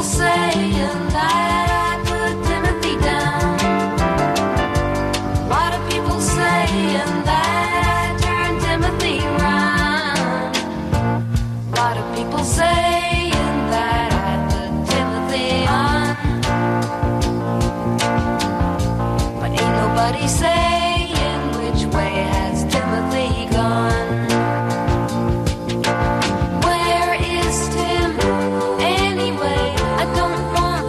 saying that I put Timothy down. A lot of people saying that I turned Timothy round. A lot of people saying that I put Timothy on. But ain't nobody saying which way has Timothy gone. Where is Tim anyway? I don't want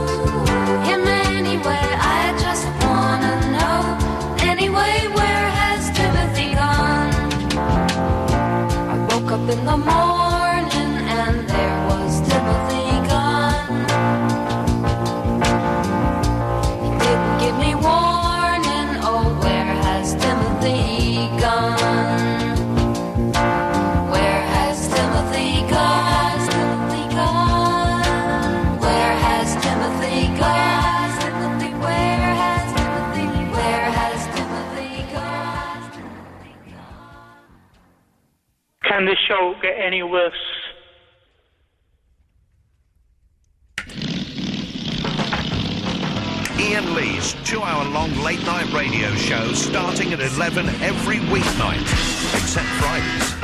him anyway. I just wanna know anyway, where has Timothy gone? I woke up in the morning and there was Timothy gone. He didn't give me warning. Oh, where has Timothy gone? Where has Timothy gone? Timothy gone? Where has Timothy gone? Timothy, where has Timothy? Where has Timothy gone? Timothy gone? Can this show get any worse? Iain Lee's 2-hour-long late-night radio show starting at 11 every weeknight, except Fridays.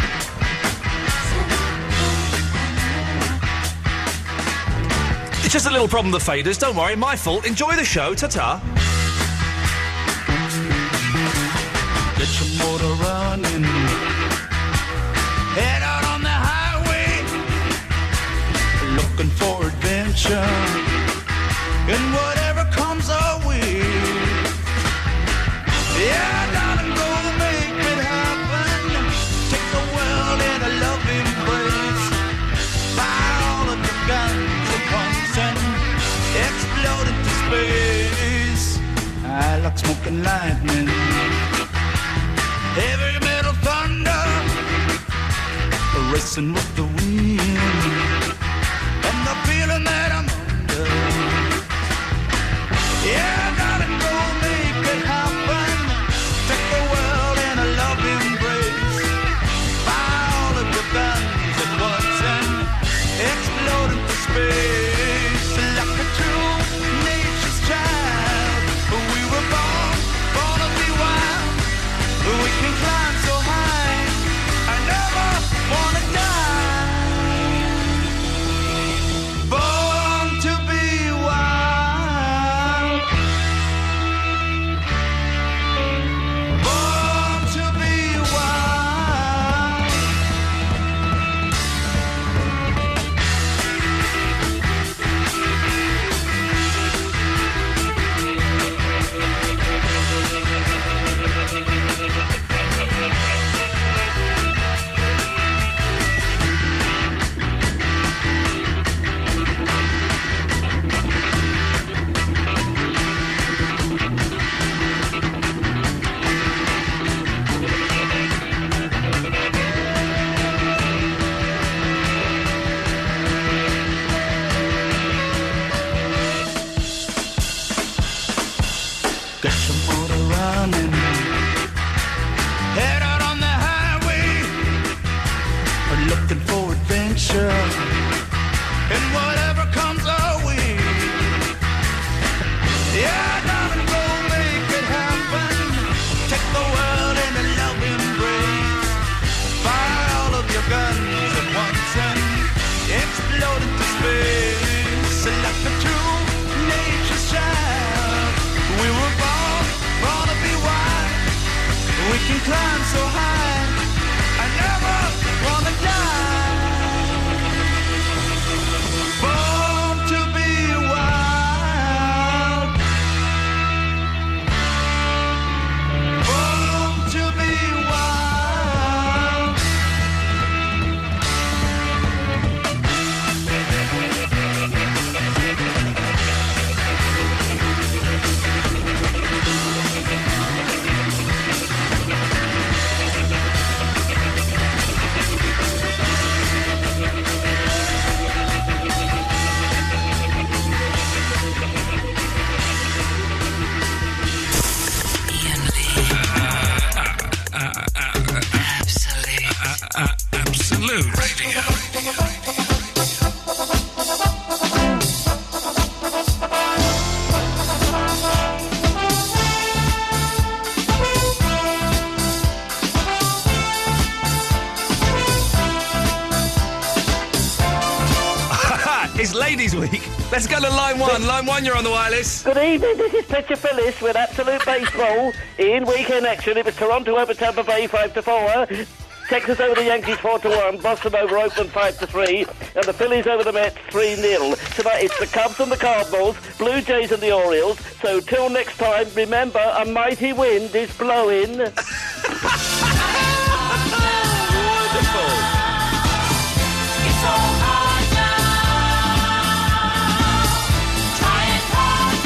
It's just a little problem with the faders. Don't worry, my fault. Enjoy the show. Ta-ta. Get your motor running. Head out on the highway, looking for adventure, and whatever comes our way. Yeah, darling, go make it happen. Take the world in a loving embrace. Fire all of your guns at once and explode into space. I like smoking lightning, heavy metal thunder, racing with the wind, and the feeling that I'm under. Yeah, darling, go make it happen. Take the world in a loving embrace. Fire all of your guns at once and explode into space. Like a true nature's child, we were born to be wild. We can climb so high, I never wanna die. Born to be wild. Born to be wild. Get your motor running. Head out on the highway, looking for adventure, and whatever comes our way. Yeah, darling, go make it happen. Take the world in a loving embrace. Fire all of your guns at once and explode into space. Like a true nature's child, we were born to be wild. We can climb so high, I never wanna die. Born to be wild. Born to be wild. Absolute Radio. It's Ladies' Week. Let's go to line 1. Line 1, you're on the wireless. Good evening, this is Pitcher Phyllis with Absolute Baseball. In weekend action, it was Toronto over Tampa Bay 5-4. Texas over the Yankees 4-1, Boston over Oakland 5-3, and the Phillies over the Mets 3-0. Tonight it's the Cubs and the Cardinals, Blue Jays and the Orioles. So till next time, remember, a mighty wind is blowing. Wonderful. It's all hard now. Trying hard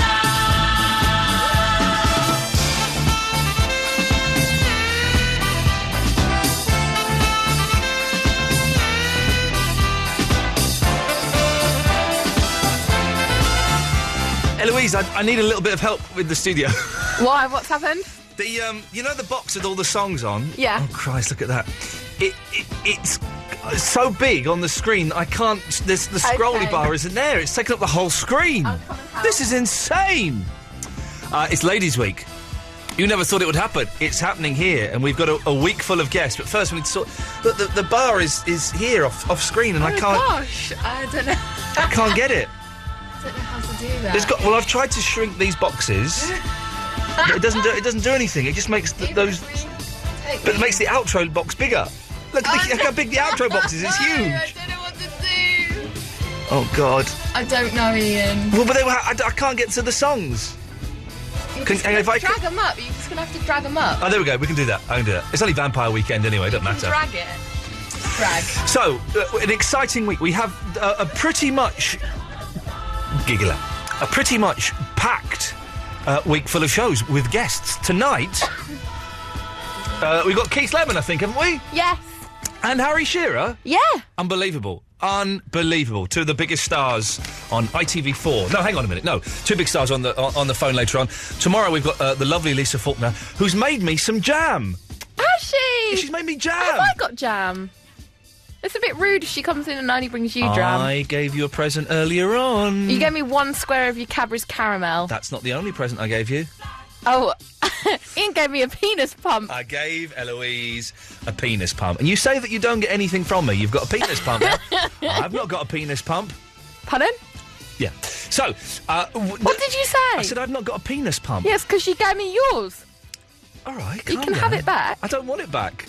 Eloise, I need a little bit of help with the studio. Why? What's happened? The you know the box with all the songs on? Yeah. Oh Christ, look at that. It's so big on the screen. I can't. The scrolly Okay. bar isn't there. It's taken up the whole screen. I'll come and help. This is insane. It's Ladies' Week. You never thought it would happen. It's happening here, and we've got a week full of guests. But first, we need to sort. Look, the bar is here off screen, and I can't. Gosh, I don't know. I can't get it. I don't know how to do that. It's got. Well, I've tried to shrink these boxes. But it doesn't do anything. It just makes those. But it makes the outro box bigger. Look how big the outro box is. It's I huge. don't know what to do. Oh God. I don't know, Ian. Well, but I can't get to the songs. You're Can- just hang on, gonna if I drag them up. You're just going to have to drag them up. Oh, there we go. We can do that. I can do that. It's only Vampire Weekend anyway. It doesn't matter. Drag it. Drag. So, an exciting week. We have a pretty much giggler, a pretty much packed week full of shows with guests tonight. We've got Keith Lemon, I think, haven't we? Yes. And Harry Shearer. Yeah. Unbelievable. Unbelievable. Two of the biggest stars on ITV4. No, hang on a minute. No, two big stars on the phone later on. Tomorrow we've got the lovely Lisa Faulkner, who's made me some jam. Has she? She's made me jam. Have I got jam? It's a bit rude if she comes in and only brings you jam. I gave you a present earlier on. You gave me one square of your Cadbury's caramel. That's not the only present I gave you. Oh, Ian gave me a penis pump. I gave Eloise a penis pump. And you say that you don't get anything from me. You've got a penis pump now. I've not got a penis pump. Pardon? Yeah. So, What did you say? I said I've not got a penis pump. Yes, because she gave me yours. All right, You calm can have down. it back. I don't want it back.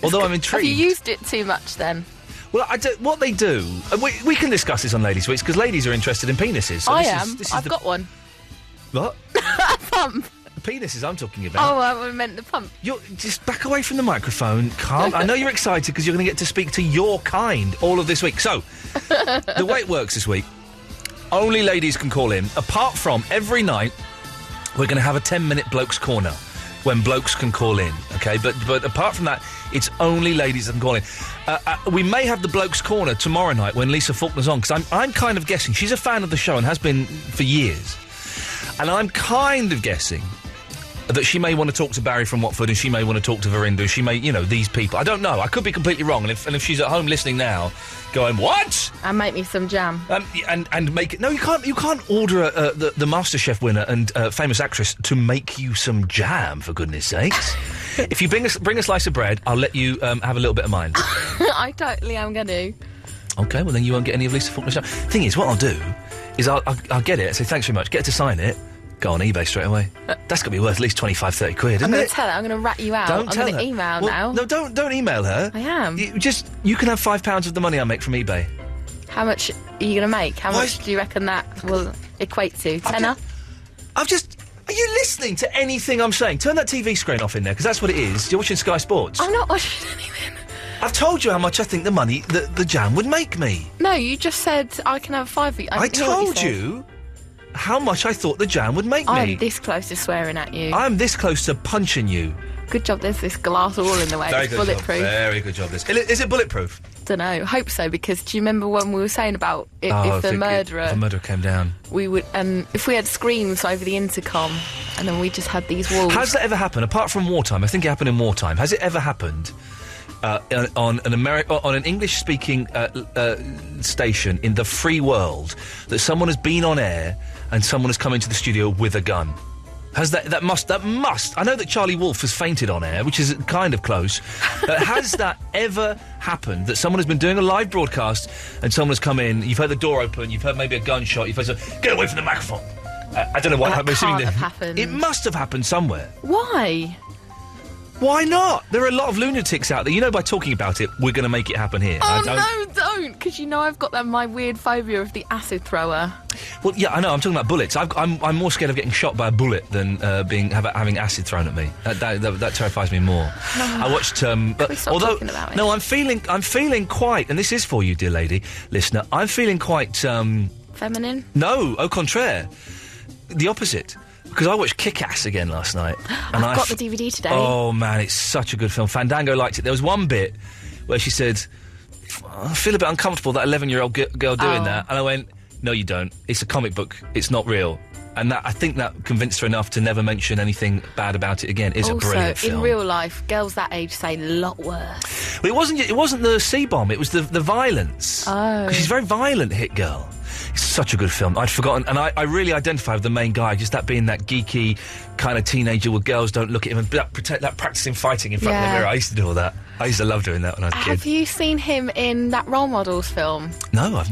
Although I'm Have intrigued. you used it too much then? Well, what they do... we can discuss this on Ladies' Weeks, because ladies are interested in penises. So I this am. Is, this is I've the, got one. What? A pump. The penises I'm talking about. Oh, I meant the pump. You're just back away from the microphone. Calm. I know you're excited because you're going to get to speak to your kind all of this week. So, the way it works this week, only ladies can call in. Apart from every night, we're going to have a 10-minute Blokes Corner when blokes can call in, okay? But apart from that, it's only ladies that can call in. We may have the Blokes Corner tomorrow night when Lisa Faulkner's on, because I'm kind of guessing she's a fan of the show and has been for years. And I'm kind of guessing that she may want to talk to Barry from Watford and she may want to talk to Verinder. She may, these people. I don't know. I could be completely wrong. And if she's at home listening now, going, what? And make me some jam. And make it. No, you can't. You can't order the MasterChef winner and famous actress to make you some jam. For goodness sakes! If you bring a slice of bread, I'll let you have a little bit of mine. I totally am going to. Okay, well then you won't get any of Lisa Faulkner's jam. Thing is, what I'll do is I'll get it. Say thanks very much. Get her to sign it. Go on eBay straight away. That's got to be worth at least 25, 30 quid, isn't I'm going it? to tell her. I'm going to rat you out. Don't I'm tell going her. to email Well, now. No, don't email her. I am. You can have £5 of the money I make from eBay. How much are you going to make? How much do you reckon that will equate to? Tenner? Are you listening to anything I'm saying? Turn that TV screen off in there, because that's what it is. You're watching Sky Sports. I'm not watching anything. I've told you how much I think the money, the jam would make me. No, you just said I can have £5. I told you how much I thought the jam would make me. I'm this close to swearing at you. I'm this close to punching you. Good job there's this glass all in the way. Very It's good bulletproof. job. Very good job, Liz. Is it bulletproof? Don't know. Hope so, because do you remember when we were saying about if the murderer came down? We would, if we had screens over the intercom, and then we just had these walls. Has that ever happened? Apart from wartime, I think it happened in wartime. Has it ever happened on an English-speaking station in the free world that someone has been on air and someone has come into the studio with a gun? Has that must? I know that Charlie Wolf has fainted on air, which is kind of close. Has that ever happened that someone has been doing a live broadcast and someone has come in, you've heard the door open, you've heard maybe a gunshot, you've heard get away from the microphone. I don't know what happened. That can't have happened. It must have happened somewhere. Why? Why not? There are a lot of lunatics out there. You know, by talking about it, we're going to make it happen here. Oh, no, don't! Because you know I've got my weird phobia of the acid thrower. Well, yeah, I know. I'm talking about bullets. I'm more scared of getting shot by a bullet than having acid thrown at me. That terrifies me more. I watched. Talking about it? No, I'm feeling quite. And this is for you, dear lady, listener. I'm feeling quite. Feminine? No, au contraire, the opposite. Because I watched Kick-Ass again last night. And I've got the DVD today. Oh, man, it's such a good film. Fandango liked it. There was one bit where she said, I feel a bit uncomfortable, that 11-year-old girl doing that. And I went, no, you don't. It's a comic book. It's not real. And I think that convinced her enough to never mention anything bad about it again. It's a brilliant film. In real life, girls that age say a lot worse. Well, it wasn't the C-bomb. It was the violence. Oh. 'Cause she's a very violent hit girl. It's such a good film. I'd forgotten, and I really identify with the main guy, just that being that geeky kind of teenager where girls don't look at him and that practising fighting in front of the mirror. I used to do all that. I used to love doing that when I was a kid. Have you seen him in that Role Models film? No.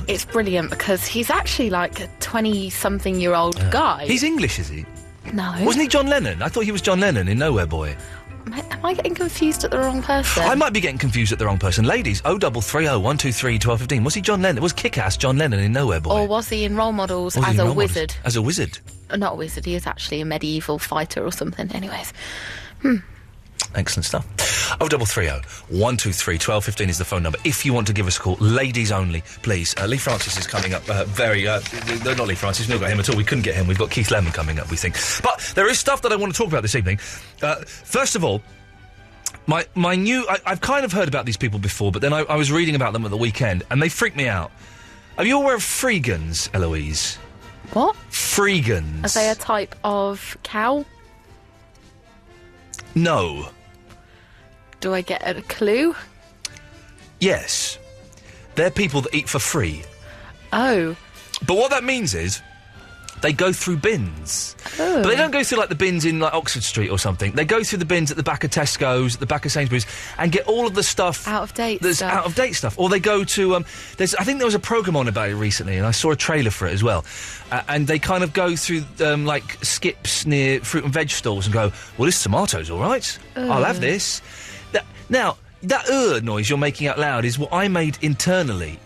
It's brilliant because he's actually like a 20-something-year-old guy. He's English, is he? No. Wasn't he John Lennon? I thought he was John Lennon in Nowhere Boy. Am I getting confused at the wrong person? I might be getting confused at the wrong person. Ladies, 0330 123 1215. Was he John Lennon? Was Kick-Ass John Lennon in Nowhere Boy? Or was he in Role Models as a wizard? As a wizard? Not a wizard, he is actually a medieval fighter or something. Anyways. Excellent stuff. 0330 123 1215 is the phone number. If you want to give us a call, ladies only, please. Lee Francis is coming up no, not Lee Francis, we've not got him at all. We couldn't get him. We've got Keith Lemon coming up, we think. But there is stuff that I want to talk about this evening. First of all, my new... I've kind of heard about these people before, but then I was reading about them at the weekend, and they freaked me out. Are you aware of freegans, Eloise? What? Freegans. Are they a type of cow? No. Do I get a clue? Yes. They're people that eat for free. Oh. But what that means is they go through bins. Oh. But they don't go through, like, the bins in, like, Oxford Street or something. They go through the bins at the back of Tesco's, at the back of Sainsbury's, and get all of the stuff... Out-of-date that's stuff. out-of-date stuff. Or they go to... I think there was a programme on about it recently, and I saw a trailer for it as well. And they kind of go through, like, skips near fruit and veg stalls and go, well, this tomato's all right. I'll have this. Now, that noise you're making out loud is what I made internally.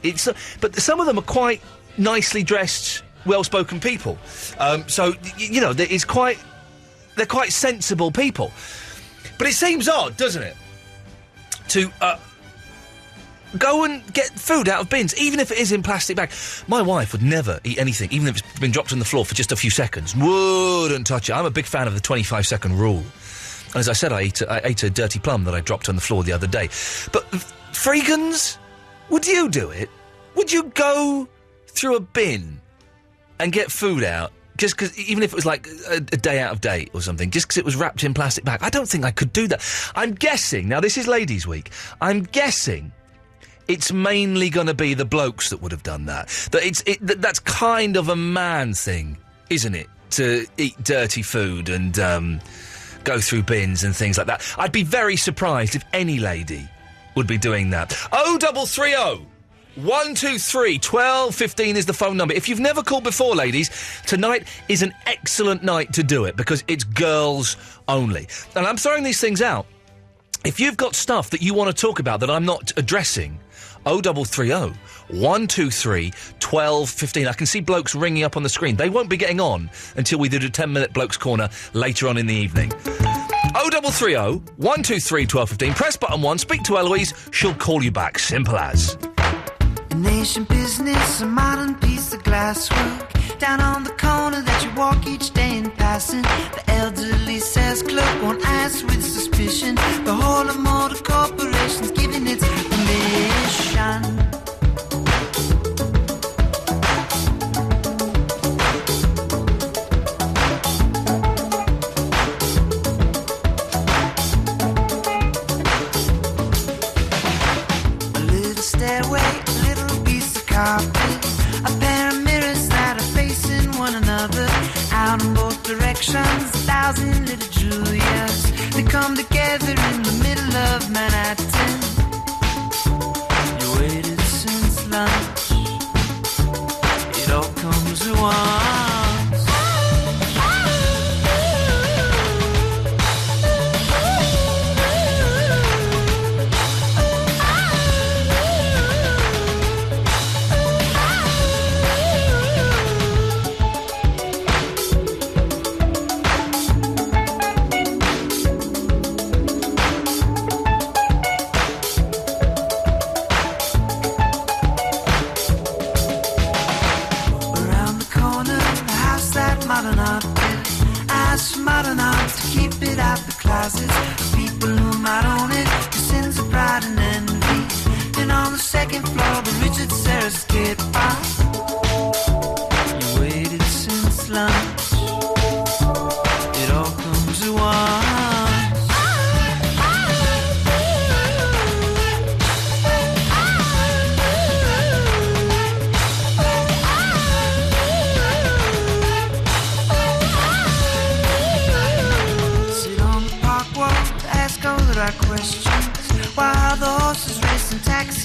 But some of them are quite nicely dressed, well-spoken people. So, you know, they're quite sensible people. But it seems odd, doesn't it, to go and get food out of bins, even if it is in plastic bags. My wife would never eat anything, even if it's been dropped on the floor for just a few seconds. Wouldn't touch it. I'm a big fan of the 25-second rule. And as I said, I ate a dirty plum that I dropped on the floor the other day. But, freegans, would you do it? Would you go through a bin and get food out, just because, even if it was like a day out of date or something, just because it was wrapped in plastic bag? I don't think I could do that. I'm guessing, now this is Ladies' Week, I'm guessing it's mainly going to be the blokes that would have done that. That's kind of a man thing, isn't it? To eat dirty food and go through bins and things like that. I'd be very surprised if any lady would be doing that. 0330 123 1215 is the phone number. If you've never called before, ladies, tonight is an excellent night to do it because it's girls only. And I'm throwing these things out. If you've got stuff that you want to talk about that I'm not addressing, 0330 123 1215. I can see blokes ringing up on the screen. They won't be getting on until we do the 10-minute Blokes Corner later on in the evening. 0330 123 1215. Press button 1, speak to Eloise, she'll call you back. Simple as. A nation business, a modern piece of glasswork. Down on the corner that you walk each day in passing. The elderly says clerk won't eyes with suspicion. The whole of motor corporation's giving its permission. A little stairway, a little piece of carpet, a pair of mirrors that are facing one another. Out in both directions, 1,000 little Julias. They come together in the middle of Manhattan.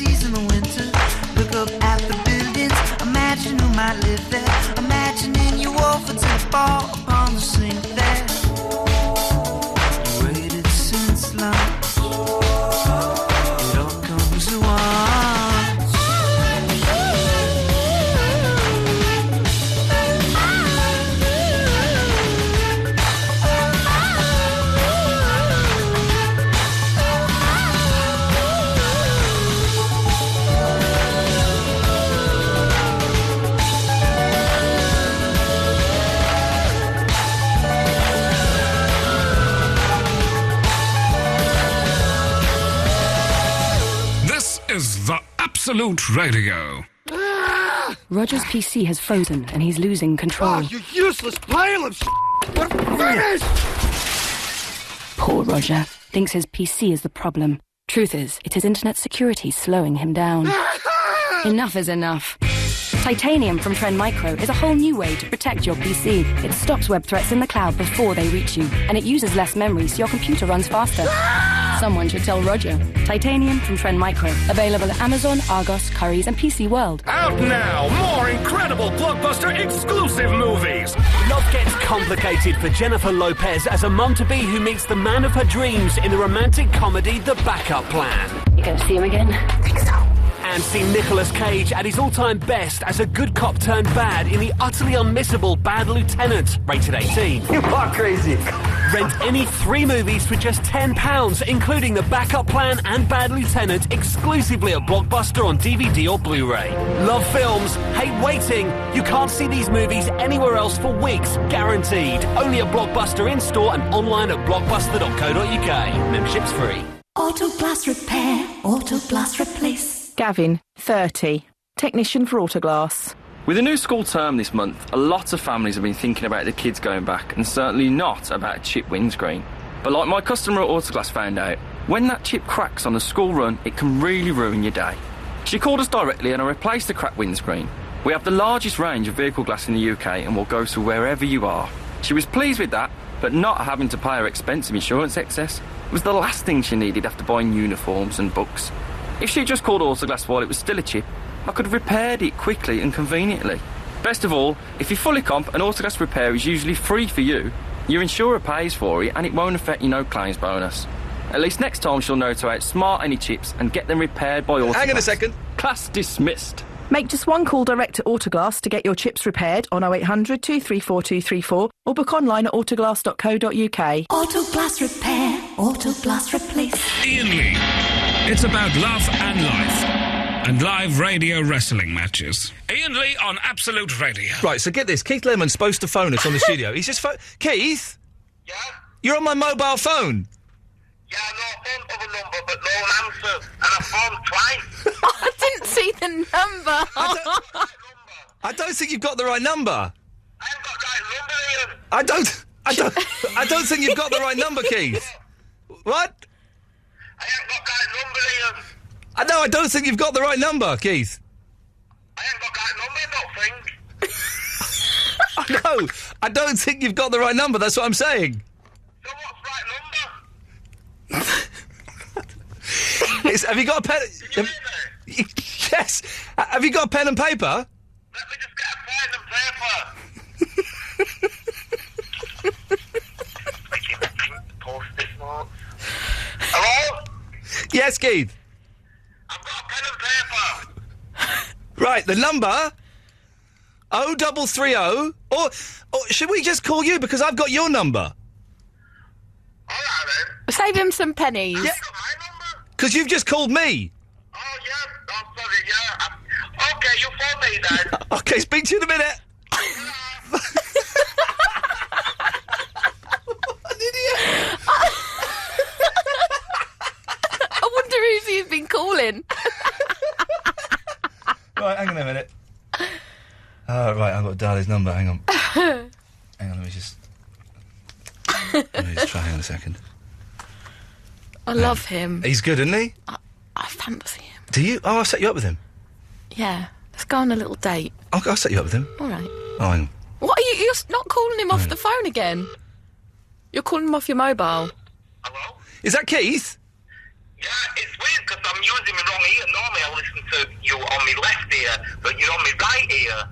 seas in the winter. Look up at the buildings, imagine who might live there. Imagining you offered to fall upon the sink there. You waited since lunch. It all comes at once. Is the Absolute Radio. Roger's PC has frozen and he's losing control. Oh, you useless pile of We're finished! Poor Roger thinks his PC is the problem. Truth is, it's his internet security slowing him down. Enough is enough. Titanium from Trend Micro is a whole new way to protect your PC. It stops web threats in the cloud before they reach you, and it uses less memory so your computer runs faster. Someone should tell Roger. Titanium from Trend Micro. Available at Amazon, Argos, Currys, and PC World. Out now, more incredible blockbuster exclusive movies. Love gets complicated for Jennifer Lopez as a mum-to-be who meets the man of her dreams in the romantic comedy The Backup Plan. You gonna see him again? I think so. And see Nicolas Cage at his all-time best as a good cop turned bad in the utterly unmissable Bad Lieutenant, rated 18. You are crazy. Rent any 3 movies for just £10, including The Backup Plan and Bad Lieutenant, exclusively at Blockbuster on DVD or Blu-ray. Love films? Hate waiting? You can't see these movies anywhere else for weeks, guaranteed. Only at Blockbuster in-store and online at blockbuster.co.uk. Membership's free. Auto Glass Repair, Auto Glass Replace. Gavin, 30, technician for Autoglass. With a new school term this month, a lot of families have been thinking about their kids going back and certainly not about a chipped windscreen. But like my customer at Autoglass found out, when that chip cracks on the school run, it can really ruin your day. She called us directly and I replaced the cracked windscreen. We have the largest range of vehicle glass in the UK and will go to wherever you are. She was pleased with that, but not having to pay her expensive insurance excess. It was the last thing she needed after buying uniforms and books. If she just called Autoglass while it was still a chip, I could have repaired it quickly and conveniently. Best of all, if you fully comp, an Autoglass repair is usually free for you. Your insurer pays for it and it won't affect your no claims bonus. At least next time she'll know to outsmart any chips and get them repaired by Autoglass. Hang on a second. Class dismissed. Make just one call direct to Autoglass to get your chips repaired on 0800 234 234 or book online at autoglass.co.uk. Auto Glass Repair, Auto Glass Replace. Iain Lee. It's about love and life. And live radio wrestling matches. Iain Lee on Absolute Radio. Right, so get this. Keith Lemon's supposed to phone us on the studio. He's just Keith? Yeah? You're on my mobile phone. Yeah, no, I phoned other number, but no answer. And I phoned twice. I didn't see the number. I don't think you've got the right number. I haven't got the right number, Iain. I don't think you've got the right number, Keith. What? I haven't got the right number, Iain. I don't think you've got the right number, Keith. I haven't got the right number, I don't think. No, I don't think you've got the right number. That's what I'm saying. So what's the right number? Have you got a pen? Can you hear me? Yes. Have you got a pen and paper? Let me just get a pen and paper. Post-it notes. Hello? Yes, Keith. I've got a pen and paper. Right, the number 0330 or should we just call you because I've got your number? All right then. Save him some pennies. Yeah. Because you've just called me. Oh yeah, I'm sorry, yeah. Okay, you phone me then. Okay, speak to you in a minute. What an idiot. I wonder who's he's been calling. Right, hang on a minute. Right, I've got to dial his number. Hang on. Hang on, let me just try. Hang on a second. I love him. He's good, isn't he? I fancy him. Do you? Oh, I'll set you up with him. Yeah, let's go on a little date. I'll set you up with him. All right. Oh, hang on. What are you? You're not calling him off the phone again. You're calling him off your mobile. Hello? Is that Keith? Yeah, it's weird because I'm using the wrong ear. Normally I on my left ear, but you're on my right ear.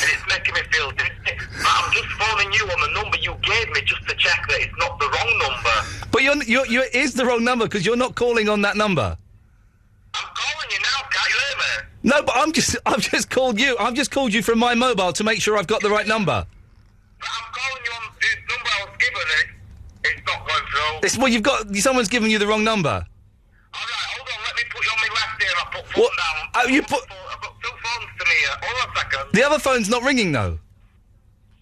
And it's making me feel dizzy. But I'm just phoning you on the number you gave me just to check that it's not the wrong number. But it is the wrong number because you're not calling on that number. I'm calling you now, can't you hear me? No, but I've just called you. I've just called you from my mobile to make sure I've got the right number. But I'm calling you on the number I was given. It's not going through. Well, you've got someone's given you the wrong number. All right, hold on. Let me put you on my left ear. I'll put phone down. You put. I've got two phones to me here. Hold on a second. The other phone's not ringing though.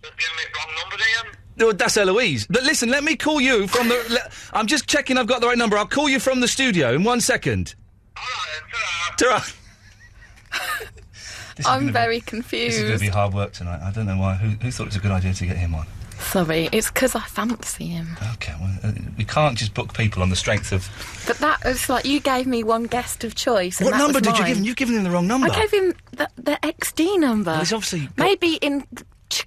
You're giving me the wrong number, Ian. No, that's Eloise. But listen, let me call you from the... I'm just checking I've got the right number. I'll call you from the studio in 1 second. All right, ta-ra. I'm very confused. This is going to be hard work tonight. I don't know why. Who thought it was a good idea to get him on? Sorry, it's because I fancy him. Okay, well, we can't just book people on the strength of... But that was like, you gave me one guest of choice. What and that number was did you mine. give him? You've given him the wrong number. I gave him the XD number. Well, he's obviously... Maybe in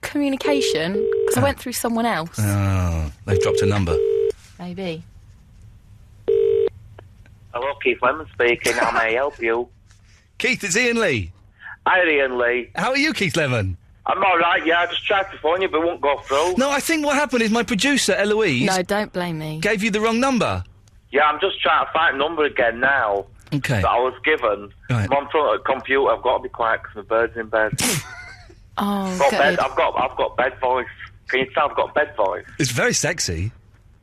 communication, because I went through someone else. Oh, they've dropped a number. Maybe. Hello, Keith Lemon speaking. How may I help you? Keith, it's Iain Lee. Hi, Iain Lee. How are you, Keith Lemon? I'm all right, yeah. I just tried to phone you, but it won't go through. No, I think what happened is my producer, Eloise... No, don't blame me. ...gave you the wrong number. Yeah, I'm just trying to find a number again now. Okay. That I was given. Right. I'm on front of the computer. I've got to be quiet because my bird's in bed. Oh, I've got bed voice. Can you tell I've got bed voice? It's very sexy.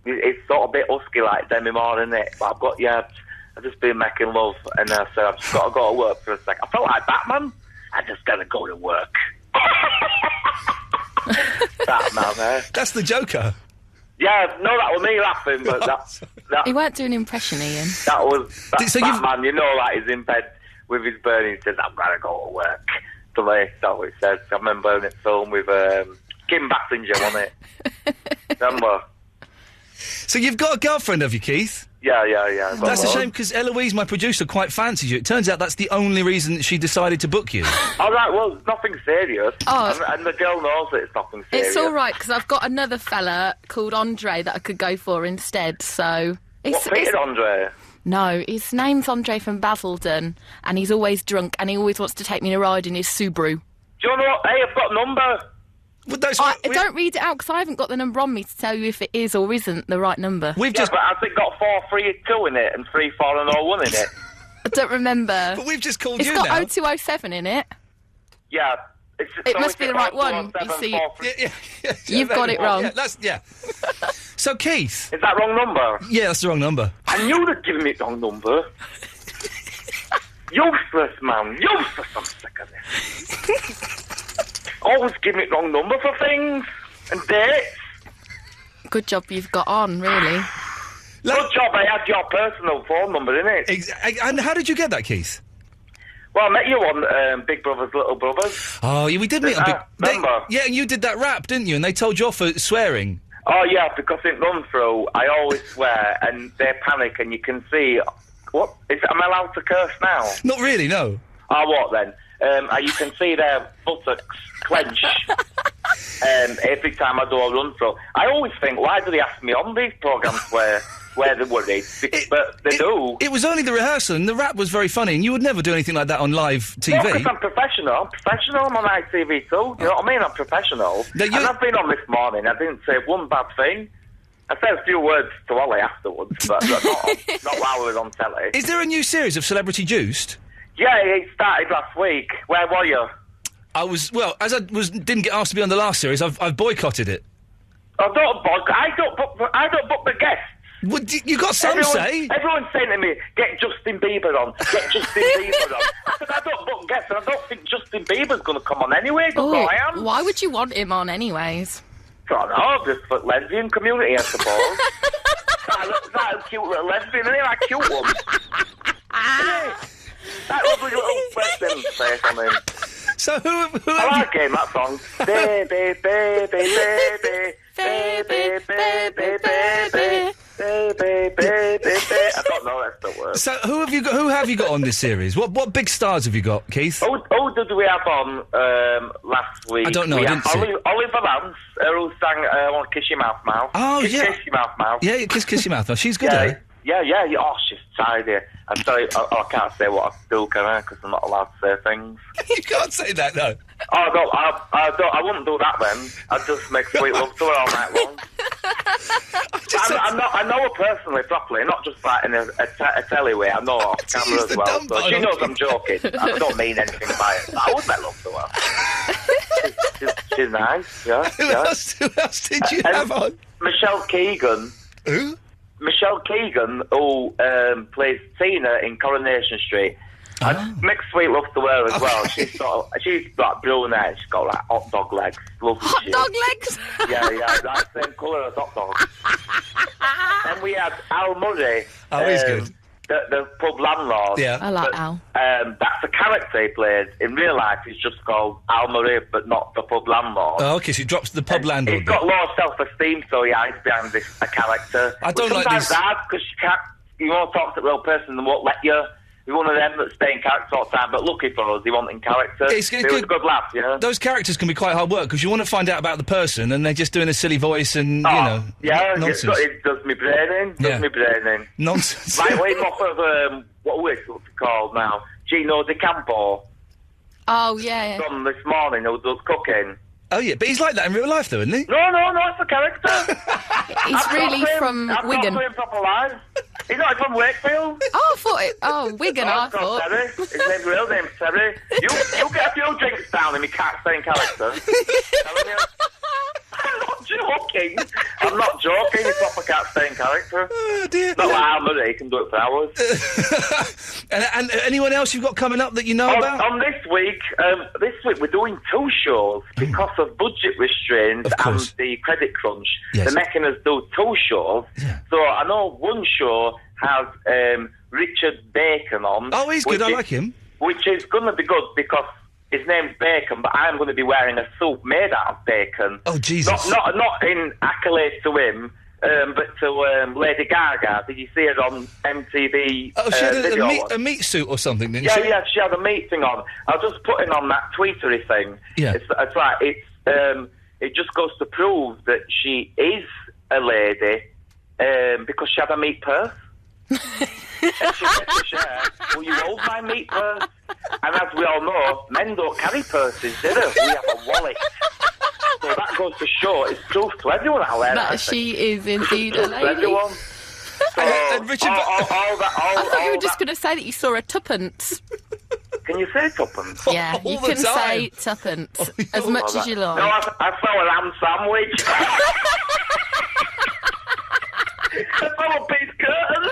It's sort of a bit husky like Demi Moore, isn't it? But I've just been making love, and I said I've just got to go to work for a sec. I felt like Batman. I just got to go to work. Batman, That's the Joker. Yeah, no, that was me laughing, but that He weren't doing an impression, Ian. that was So Batman. You know, like he's in bed with his bird, and he says, "I'm gonna go to work." To me, that's what he says. I remember in a film with Kim Basinger on it. Remember? So you've got a girlfriend, have you, Keith? Yeah. That's a shame, because Eloise, my producer, quite fancies you. It turns out that's the only reason that she decided to book you. All right, well, it's nothing serious. Oh. And the girl knows that it's nothing serious. It's all right, because I've got another fella called Andre that I could go for instead, so... What, Peter Andre? No, his name's Andre from Basildon, and he's always drunk, and he always wants to take me on a ride in his Subaru. Do you know what? Hey, I've got a number. I don't read it out, because I haven't got the number on me to tell you if it is or isn't the right number. But has it got 432 in it and 34 and 01 in it? I don't remember. But we've just called it's you got now. 0207 in it. Yeah. It must be the right one. You see, you've got it wrong. Yeah. So, Keith. Is that wrong number? Yeah, that's the wrong number. I knew they'd given me the wrong number. Useless, man. Useless. I'm sick of this. Always give me the wrong number for things and dates. Good job you've got on, really. Good job I had your personal phone number, innit? And how did you get that, Keith? Well, I met you on Big Brother's Little Brothers. Oh, yeah, we did meet on Big... Remember? Yeah, and you did that rap, didn't you? And they told you off for swearing. Oh, yeah, because it runs through, I always swear, and they panic, and you can see... What? Am I allowed to curse now? Not really, no. Oh, what then? You can see their buttocks clench every time I do a run through. I always think, why do they ask me on these programmes where they're worried? But they do. It was only the rehearsal, and the rap was very funny, and you would never do anything like that on live TV. Yeah, because I'm professional. I'm on ITV too. You know what I mean? I'm professional. And I've been on this morning. I didn't say one bad thing. I said a few words to Ollie afterwards, but not while we were on telly. Is there a new series of Celebrity Juiced? Yeah, it started last week. Where were you? As I didn't get asked to be on the last series, I've boycotted it. I don't book the guests. Well, you got some say. Everyone's saying to me, get Justin Bieber on. Get Justin Bieber on. I said, I don't book guests, and I don't think Justin Bieber's going to come on anyway, but I am. Why would you want him on anyways? I don't know, just for lesbian community, I suppose. That a cute little lesbian, isn't it? That cute one. That lovely little lesbian face on him. So who I like him, that song. Baby, baby, baby, baby, baby, baby, baby, baby. I don't know, that's the word. So who have you got on this series? What big stars have you got, Keith? Who did we have on last week? I don't know, We I had didn't see. Oliver Lance, who sang I Want to Kiss Your Mouth Mouth. Oh, Kiss, yeah. Kiss Your Mouth Mouth. Yeah, Kiss Your Mouth Mouth. She's good, yeah, eh? Yeah. Oh, she's tidy. I'm sorry, I can't say what I do, can I? Because I'm not allowed to say things. You can't say that, no. Oh, no, I wouldn't do that then. I'd just make sweet love to her all night long. I know her personally, properly, not just like in a telly way. I know her off camera as well. So she knows I'm joking. I don't mean anything by it. But I would make love to her. She's nice, yeah. Who else did you have on? Michelle Keegan. Who? Michelle Keegan, who plays Tina in Coronation Street. I make sweet love to her as well. She's like brunette. She's got like hot dog legs. Lovely Hot dog legs? Yeah, that's the same colour as hot dogs. And we had Al Murray. Oh, he's good. The pub landlord. Yeah. I like Al. That's the character he plays. In real life, he's just called Al Murray, but not the pub landlord. Oh, okay, so he drops the pub landlord. He's got low self-esteem, so he hides behind a character. I don't like sometimes these... hard, because you won't talk to the real person and won't let you. He's one of them that stay in character all the time, but lucky for us, he wasn't in character. It was a good laugh, yeah. Those characters can be quite hard work, because you want to find out about the person, and they're just doing a silly voice and, yeah, nonsense. It does me brain in. Nonsense. Like, way off of, what's it called now? Gino De Campo. Oh, yeah. From this morning, who does cooking. Oh, yeah, but he's like that in real life, though, isn't he? No, it's a character. He's really from Wigan. I've talked to him proper live. He's not from Wakefield. Oh, I thought it... Oh, Wigan, I thought. Terry. His real name's Terry. You get a few drinks down and you can't stay in character. I'm not joking. He's proper can't stay in character. Oh, dear. Not like Al Murray, he can do it for hours. and anyone else you've got coming up that you know about? On this week we're doing 2 shows because of budget restraints and the credit crunch. Yes. They're making us do 2 shows. Yeah. So I know one show has Richard Bacon on. Oh, he's good. I like him. Which is going to be good because his name's Bacon, but I'm going to be wearing a suit made out of bacon. Oh, Jesus. Not in accolade to him, but to Lady Gaga. Did you see it on MTV? Oh, she had a meat suit or something, didn't she? Yeah, she had a meat thing on. I was just putting on that tweetery thing. Yeah. It's like, it just goes to prove that she is a lady because she had a meat purse. And she said to Cher, will you hold my meat purse? And as we all know, men don't carry purses, do they? We have a wallet. So that goes to show, it's proof to everyone out there. That she is indeed a lady. Everyone. So, and Richard, I thought you were just going to say that you saw a tuppence. Can you say tuppence? Yeah, you can say tuppence as much as you like. No, I saw a lamb sandwich. I saw a piece curtain.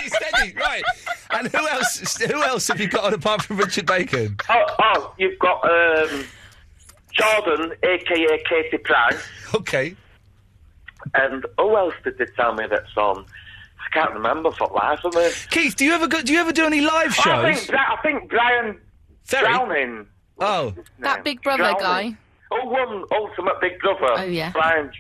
Steady, right. And who else have you got on apart from Richard Bacon? Oh, you've got Jordan, a.k.a. Katie Price. Okay. And who else did they tell me that's on? I can't remember for life of me. Keith, do you ever do any live shows? I think Brian Drowning. Oh. That Big Brother guy. Oh, one Ultimate Big Brother. Oh, yeah. Brian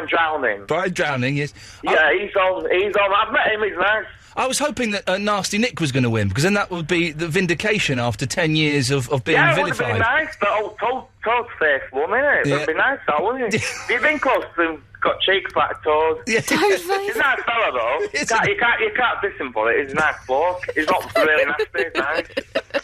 Drowning. Brian Drowning, yes. Yeah, he's on. I've met him, he's nice. I was hoping that Nasty Nick was going to win, because then that would be the vindication after 10 years of being vilified. Yeah, it would have been nice, but Toad's won, innit? It would be nice, that, wouldn't it? You've been close to him, got cheeks like Toad. Yeah. He's a nice fella, though. You can't diss him for it. He's a nice bloke. He's not really nasty, he's nice.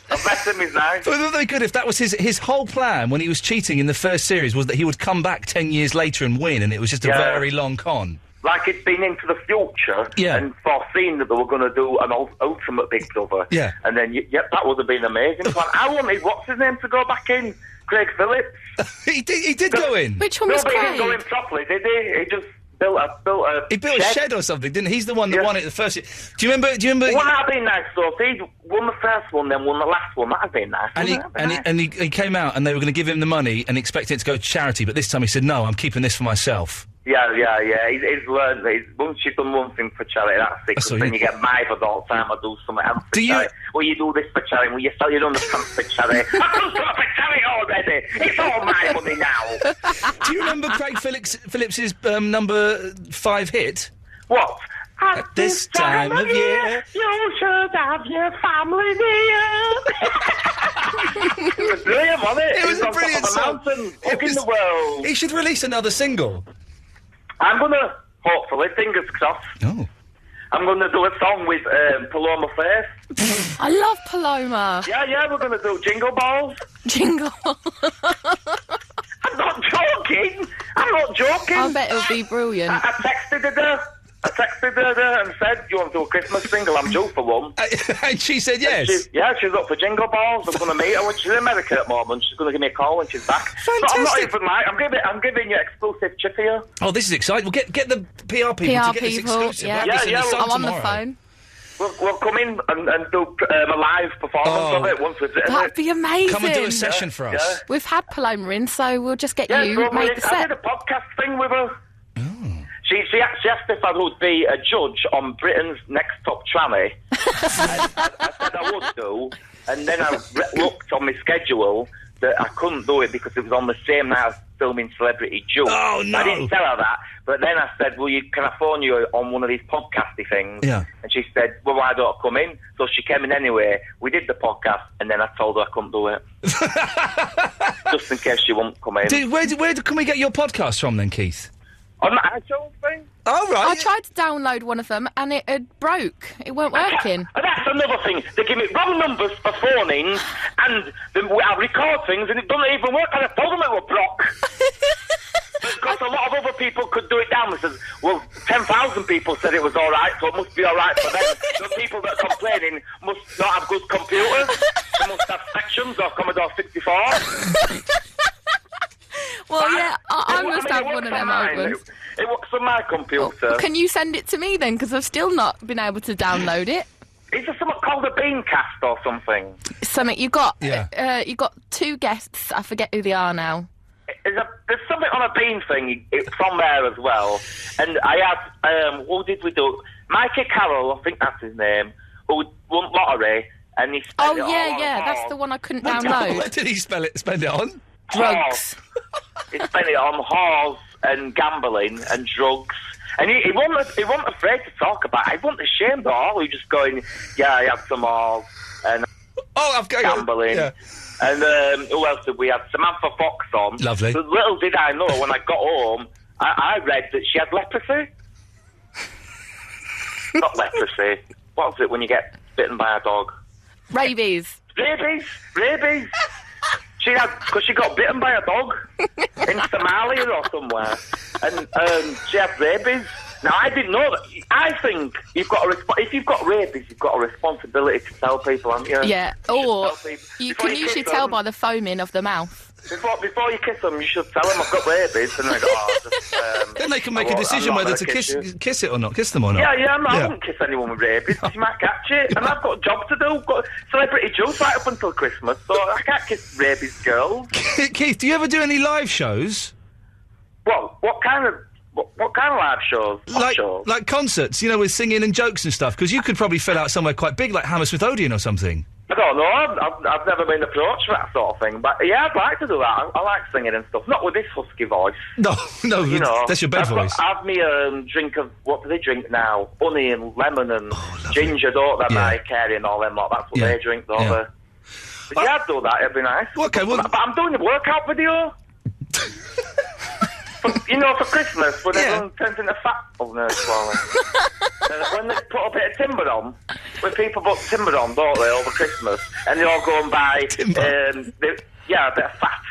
I bet him he's nice. But wouldn't it be good if that was his whole plan when he was cheating in the first series, was that he would come back 10 years later and win, and it was just a very long con? Like it's been into the future and foreseen that they were going to do an Ultimate Big Brother. Yeah. And then, that would have been amazing. I wanted, what's his name, to go back in? Craig Phillips. He did go in. Which one was Craig? He didn't go in properly, did he? He just built a shed or something, didn't he? He's the one that won it the first year. Do you remember? Well, that'd been nice, though. If he'd won the first one, then won the last one, that'd been nice. And he came out and they were going to give him the money and expecting it to go to charity, but this time he said, no, I'm keeping this for myself. Yeah. He's learned that once you've done one thing for charity, that's it. Because then you get mithered all the time or do something else for charity. Well, you do this for charity, well, you sell your underpants for charity. I've done stuff for charity already. It's all my money now. Do you remember Craig Phillips's number 5 hit? What? At this time of year, you should have your family near. It was brilliant, wasn't it? It was a brilliant song. Hugging the world. He should release another single. I'm going to, hopefully, fingers crossed. Oh. I'm going to do a song with Paloma Faith. I love Paloma. Yeah, we're going to do Jingle Balls. Jingle. I'm not joking. I bet it'll be brilliant. I texted her. And said, "Do you want to do a Christmas single? I'm due for one." And she said yes. She's up for Jingle Balls. I'm going to meet her when she's in America at the moment. She's going to give me a call when she's back. Fantastic. But I'm not even like, I'm giving you exclusive chip here. Oh, this is exciting. Well, get the PR people to get this exclusive. Yeah, We'll have this in the Sun I'm on the tomorrow. phone. We'll come in and do a live performance of it once we've written That'd it. be amazing. Come and do a session for us. Yeah. We've had Paloma in, so we'll just get Yeah, you so made the I set. did a podcast thing with her. She asked if I would be a judge on Britain's Next Top Tranny. I said I would do, and then I looked on my schedule that I couldn't do it because it was on the same night as filming Celebrity Juice. Oh, no. I didn't tell her that, but then I said, well, can I phone you on one of these podcasty things? Yeah. And she said, well, why don't I come in? So she came in anyway. We did the podcast, and then I told her I couldn't do it. Just in case she won't come in. Where can we get your podcast from then, Keith? On the actual thing? Oh, right. I tried to download one of them and it had broke. It weren't working. And that's another thing. They give me wrong numbers for phone-ins, and I record things, and it doesn't even work. And I told them it was broke. Because a lot of other people could do it down. They said, well, 10,000 people said it was all right, so it must be all right for them. The people that are complaining must not have good computers. They must have sections or Commodore 64. Well, yeah, I must have one of them open. It works on my computer. Can you send it to me then? Because I've still not been able to download it. Is there something called a Beancast or something? Something you got. You got two guests. I forget who they are now. There's something on a bean thing. It's on there as well. And I had what did we do? Mikey Carroll, I think that's his name, who won lottery, and he spent it all on that's the one I couldn't download. What did he spend it on? Drugs. He spent it on whores and gambling and drugs. And he wasn't afraid to talk about it. He wasn't ashamed at all. He was just going, yeah, I had some whores and I've got gambling. Yeah. And who else did we have? Samantha Fox on. Lovely. But little did I know when I got home, I read that she had leprosy. Not leprosy. What was it when you get bitten by a dog? Rabies. Rabies. Because she got bitten by a dog in Somalia or somewhere, and she had rabies. Now, I didn't know that. I think you've got if you've got rabies, you've got a responsibility to tell people, haven't you? Yeah, or you Before can you usually kiss tell them. by the foaming of the mouth. Before you kiss them, you should tell them I've got rabies, and they go, Then they can make a decision whether to kiss it or not, kiss them or not. Yeah, I wouldn't kiss anyone with rabies, because you might catch it, and I've got a job to do. I've got Celebrity Juice right up until Christmas, so I can't kiss rabies girls. Keith, do you ever do any live shows? What kind of live shows? Like concerts, with singing and jokes and stuff, because you could probably fill out somewhere quite big, like Hammersmith Odeon or something. I don't know. I've never been approached for that sort of thing, but yeah, I'd like to do that. I like singing and stuff. Not with this husky voice. No, that's your bed voice. Have me drink of what do they drink now? Honey and lemon and ginger, don't they? Mariah Carey and all them lot. That's what they drink, don't they? But yeah, I'd do that. It'd be nice. Okay, well, but I'm doing a workout video. For Christmas, when everyone turns into fat. Oh no, it's swallowing. When they put a bit of timber on, when people put timber on, don't they, over Christmas, and they all go and buy, a bit of fat.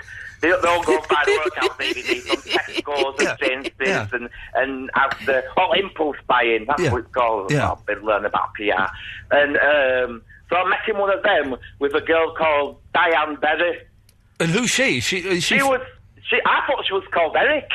They all go and buy the workout DVD from Tesco's and Sainsbury's and have the impulse buying. That's what it's called. I've been learning about PR. And so I'm making one of them with a girl called Diane Berry. And who's she? I thought she was called Eric.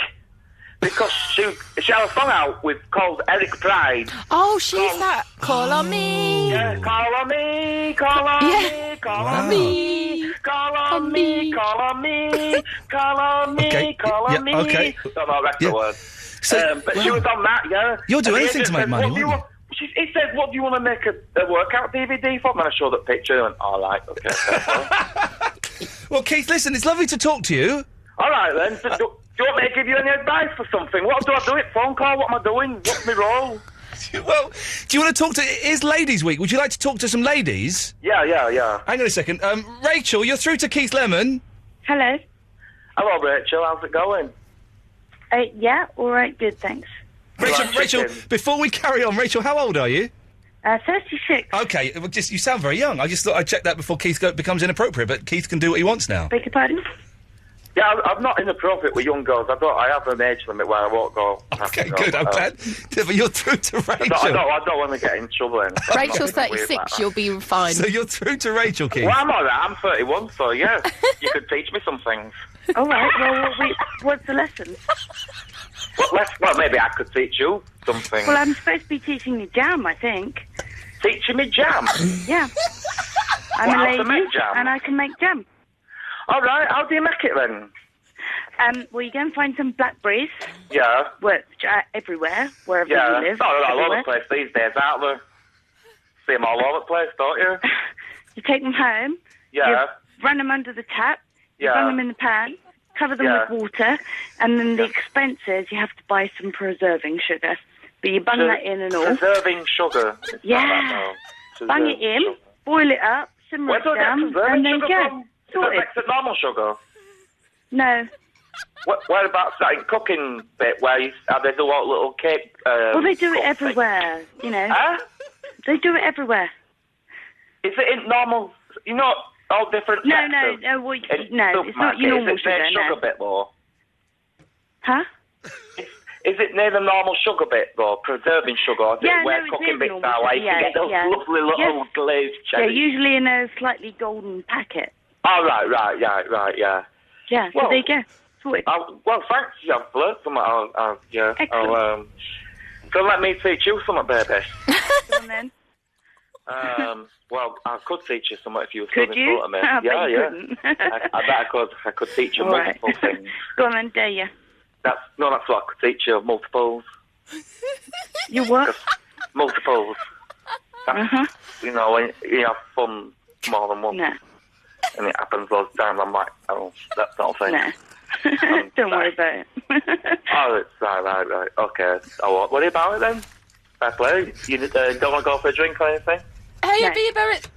Because she had a song out called Eric Pride. Oh, she's that. Call on me. Yeah, call on me, call on me, call on me, call on me, call on me, call on me, call on me. Okay. Don't know the rest of the words. But she was on that, yeah. You'll do anything to make money, won't you? He said, what do you want to make a workout DVD for? And I showed that picture and, all right, okay. Well, Keith, listen, it's lovely to talk to you. All right, then. Do you want me to give you any advice for something? What do I do it? Phone call? What am I doing? What's my role? Well, do you want to talk to... It's Ladies' Week. Would you like to talk to some ladies? Yeah. Hang on a second. Rachel, you're through to Keith Lemon. Hello. Hello, Rachel. How's it going? Yeah, all right, good, thanks. Rachel, before we carry on, Rachel, how old are you? 36. Okay, well, you sound very young. I just thought I'd check that before Keith becomes inappropriate, but Keith can do what he wants now. Beg your pardon? Yeah, I'm not inappropriate with young girls. I have an age limit where I won't go. Okay, good. I'm glad. But you're through to Rachel. I don't want to get in trouble. Rachel's 36. You'll be fine. So you're through to Rachel, Keith. Well, I'm all right. I'm 31, so yeah, you could teach me some things. All right. Well, what's the lesson? Well, maybe I could teach you something. Well, I'm supposed to be teaching you jam, I think. Teaching me jam? Yeah. I'm Well, a how to lady, make jam? and I can make jam. All right. How do you make it then? Well, you go and find some blackberries. Yeah. Which are everywhere, wherever Yeah. you live. All over everywhere. the place these days, aren't they? See them all over the place, don't you? You take them home. Yeah. You run them under the tap. You Yeah. run them in the pan. Cover them Yeah. with water. And then the expense is you have to buy some preserving sugar. But you bung that in and all. Preserving sugar. It's Yeah. not that, no. Bung it in. Sugar. Boil it up. Simmer Where it do I get down. preserving And then sugar go. from? Is Sorted. it next to normal sugar? No. Whereabouts that cooking bit where they do all little cake? Well, they do it cook everywhere, you know. Huh? They do it everywhere. Is it in normal? You know, all different. No, sectors? no, well, In no, it's not your supermarket, normal is it near sugar, sugar no. bit though? Huh? Is it near the normal sugar bit though? Preserving sugar? Or is Yeah, it where no, it cooking is bits normal are where sugar, you can yeah, get those yeah. lovely little Yes. glazed Yeah, cherries? usually in a slightly golden packet. Oh, right, yeah. Yeah, so Well, there you go. Sorted. Well, thanks, I've learned something. Yeah. Excellent. So let me teach you something, baby. Go on then. Well, I could teach you something if you were Could stood in you? front of me. I bet Yeah, you yeah. couldn't. I bet I could. I could teach you All right. multiple things. Go on then, dare you. That's what I could teach you, multiples. You what? Multiples. Uh-huh. You know, when you have fun more than once. No. And it happens those times, I'm like, oh, that's not a thing. No. Don't worry about it. Oh, it's right. Okay. I won't worry about it then. Fair play. You don't want to go for a drink or anything? Hey, Bieber,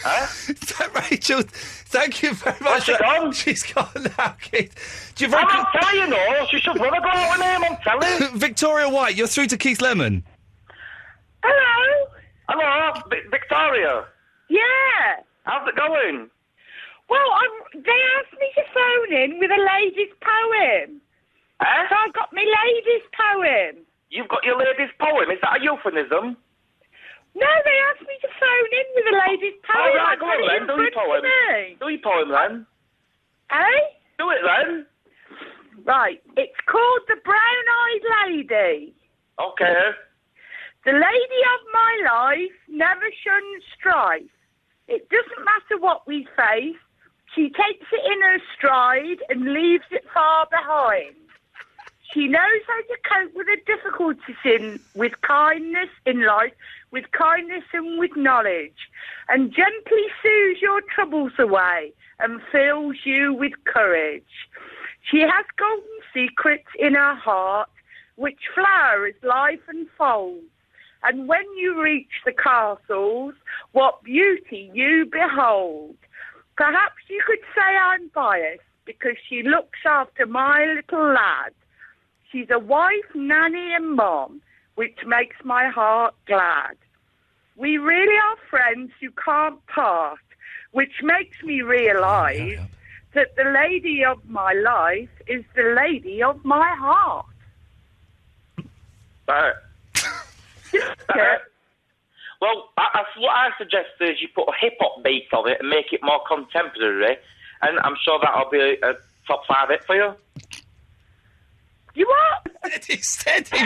Huh? Rachel, thank you very much. Where's she gone? She's gone now, Keith. Do you I'm not telling you, no. She should never go out with him, I'm telling you. Victoria White, you're through to Keith Lemon. Hello. Hello, Victoria. Yeah. How's it going? Well, they asked me to phone in with a lady's poem. Huh? So I got my lady's poem. You've got your lady's poem. Is that a euphemism? No, they asked me to phone in with a lady's poem. All right, I go got on it then. in Do your front poem. of me. Do your poem then. Eh? Do it then. Right. It's called The Brown-Eyed Lady. Okay. The lady of my life never shuns strife. It doesn't matter what we face. She takes it in her stride and leaves it far behind. She knows how to cope with the difficulties with kindness in life, with kindness and with knowledge, and gently soothes your troubles away and fills you with courage. She has golden secrets in her heart, which flowers life unfolds. And when you reach the castles, what beauty you behold. Perhaps you could say I'm biased because she looks after my little lad. She's a wife, nanny and mom, which makes my heart glad. We really are friends who can't part, which makes me realise that the lady of my life is the lady of my heart. Right. Well, what I suggest is you put a hip-hop beat on it and make it more contemporary, and I'm sure that'll be a top 5 hit for you. You what? Steady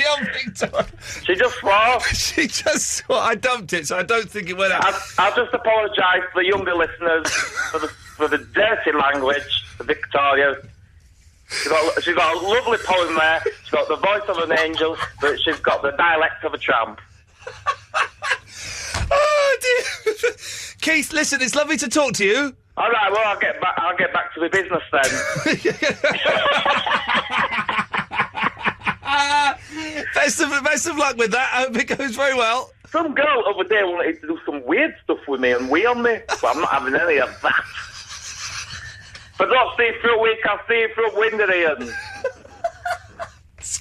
on, Victoria. She just swore. She just swore. I dumped it, so I don't think it went out. I'll just apologise to the younger listeners for the dirty language of Victoria. She's got a lovely poem there. She's got the voice of an angel, but she's got the dialect of a tramp. Oh dear. Keith, listen, it's lovely to talk to you. All right, well, I'll get back to the business then. Best of luck with that. I hope it goes very well. Some girl over there wanted to do some weird stuff with me and wee on me, but I'm not having any of that. I don't see through week, I see through window, Ian.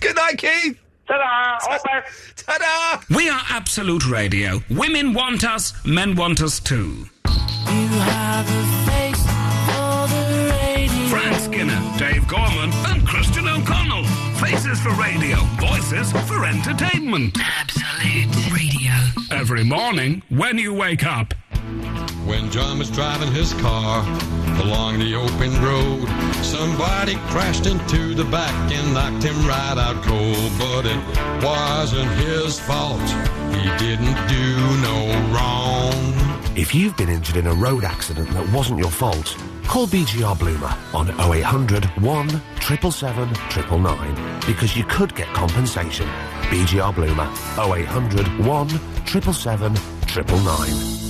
Good night, Keith. Ta-da! All best. Ta-da! We are Absolute Radio. Women want us, men want us too. You have a face for the radio. Frank Skinner, Dave Gorman and Christian O'Connell. Faces for radio, voices for entertainment. Absolute Radio. Every morning when you wake up. When John was driving his car along the open road, somebody crashed into the back and knocked him right out cold. But it wasn't his fault. He didn't do no wrong. If you've been injured in a road accident that wasn't your fault, call BGR Bloomer on 0800 1 777 999 because you could get compensation. BGR Bloomer 0800 1 777 999.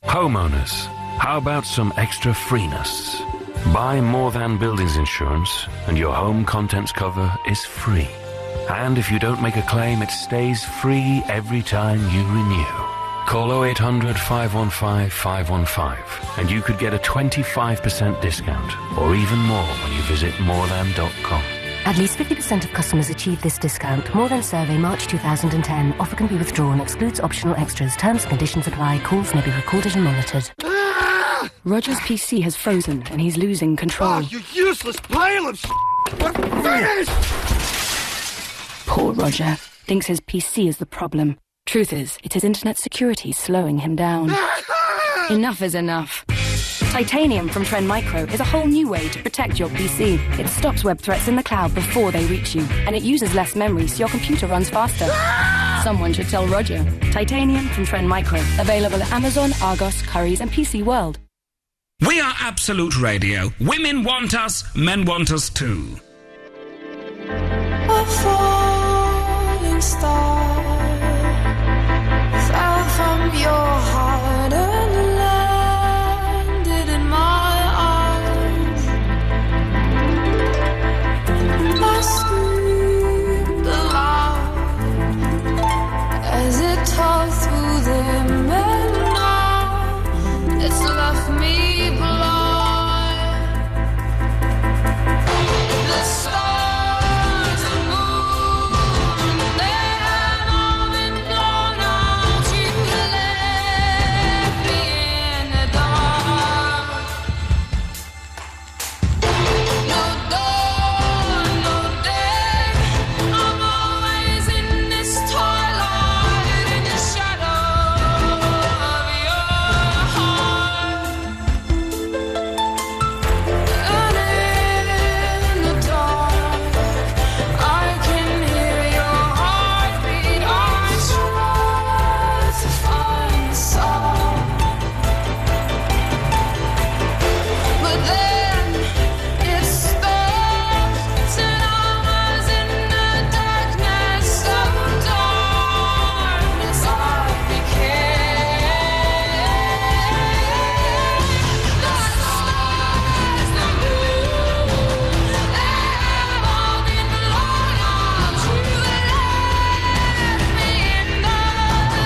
Homeowners, how about some extra freeness? Buy More Than Buildings Insurance and your home contents cover is free. And if you don't make a claim, it stays free every time you renew. Call 0800 515 515 and you could get a 25% discount or even more when you visit morethan.com. At least 50% of customers achieve this discount. More Than survey, March 2010. Offer can be withdrawn. Excludes optional extras. Terms and conditions apply. Calls may be recorded and monitored. Roger's PC has frozen and he's losing control. Oh, you useless pile of finish! Poor Roger. Thinks his PC is the problem. Truth is, it's his internet security slowing him down. Enough is enough. Titanium from Trend Micro is a whole new way to protect your PC. It stops web threats in the cloud before they reach you, and it uses less memory so your computer runs faster. Someone should tell Roger. Titanium from Trend Micro. Available at Amazon, Argos, Currys and PC World. We are Absolute Radio. Women want us, men want us too. A falling star fell from your heart and landed in my arms. I screamed aloud as it tore through them, and now it's left me blind. The stars and moon, they had all been blown out. You left me in the dark. No dawn, no day, I'm always in this twilight, in the shadow of your heart. And in the dark, I can hear your heartbeat. I try to find the song, but then it stops, and I was in the darkness, so darkness I became. The stars, the moon, they have all been blown out. You left me in the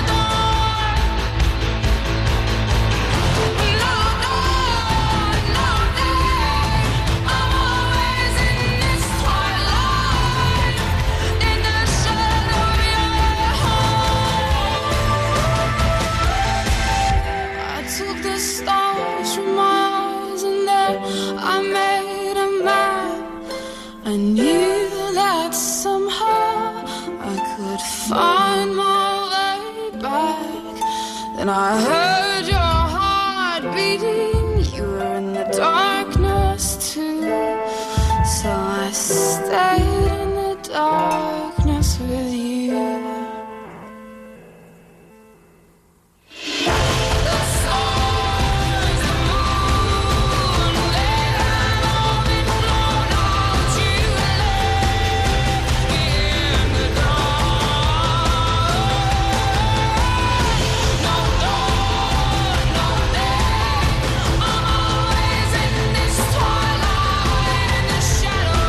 dark. No dawn, no day, I'm always in this twilight, in the shadow of your heart. I took the stars from my eyes and then I made a map. I knew that somehow I could find my way back. Then I heard your heart beating. You were in the darkness too, so I stayed in the darkness with you. The stars, the moon, they had all been blown out. You left me in the dark. No dawn, no day, I'm always in this twilight, in the shadow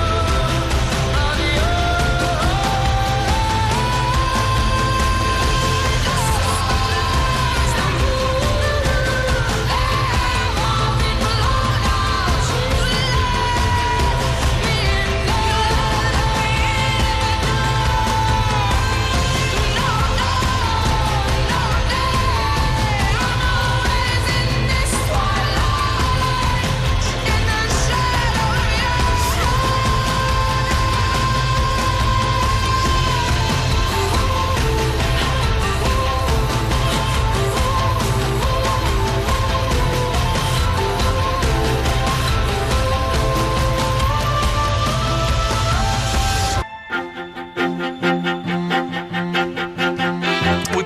of your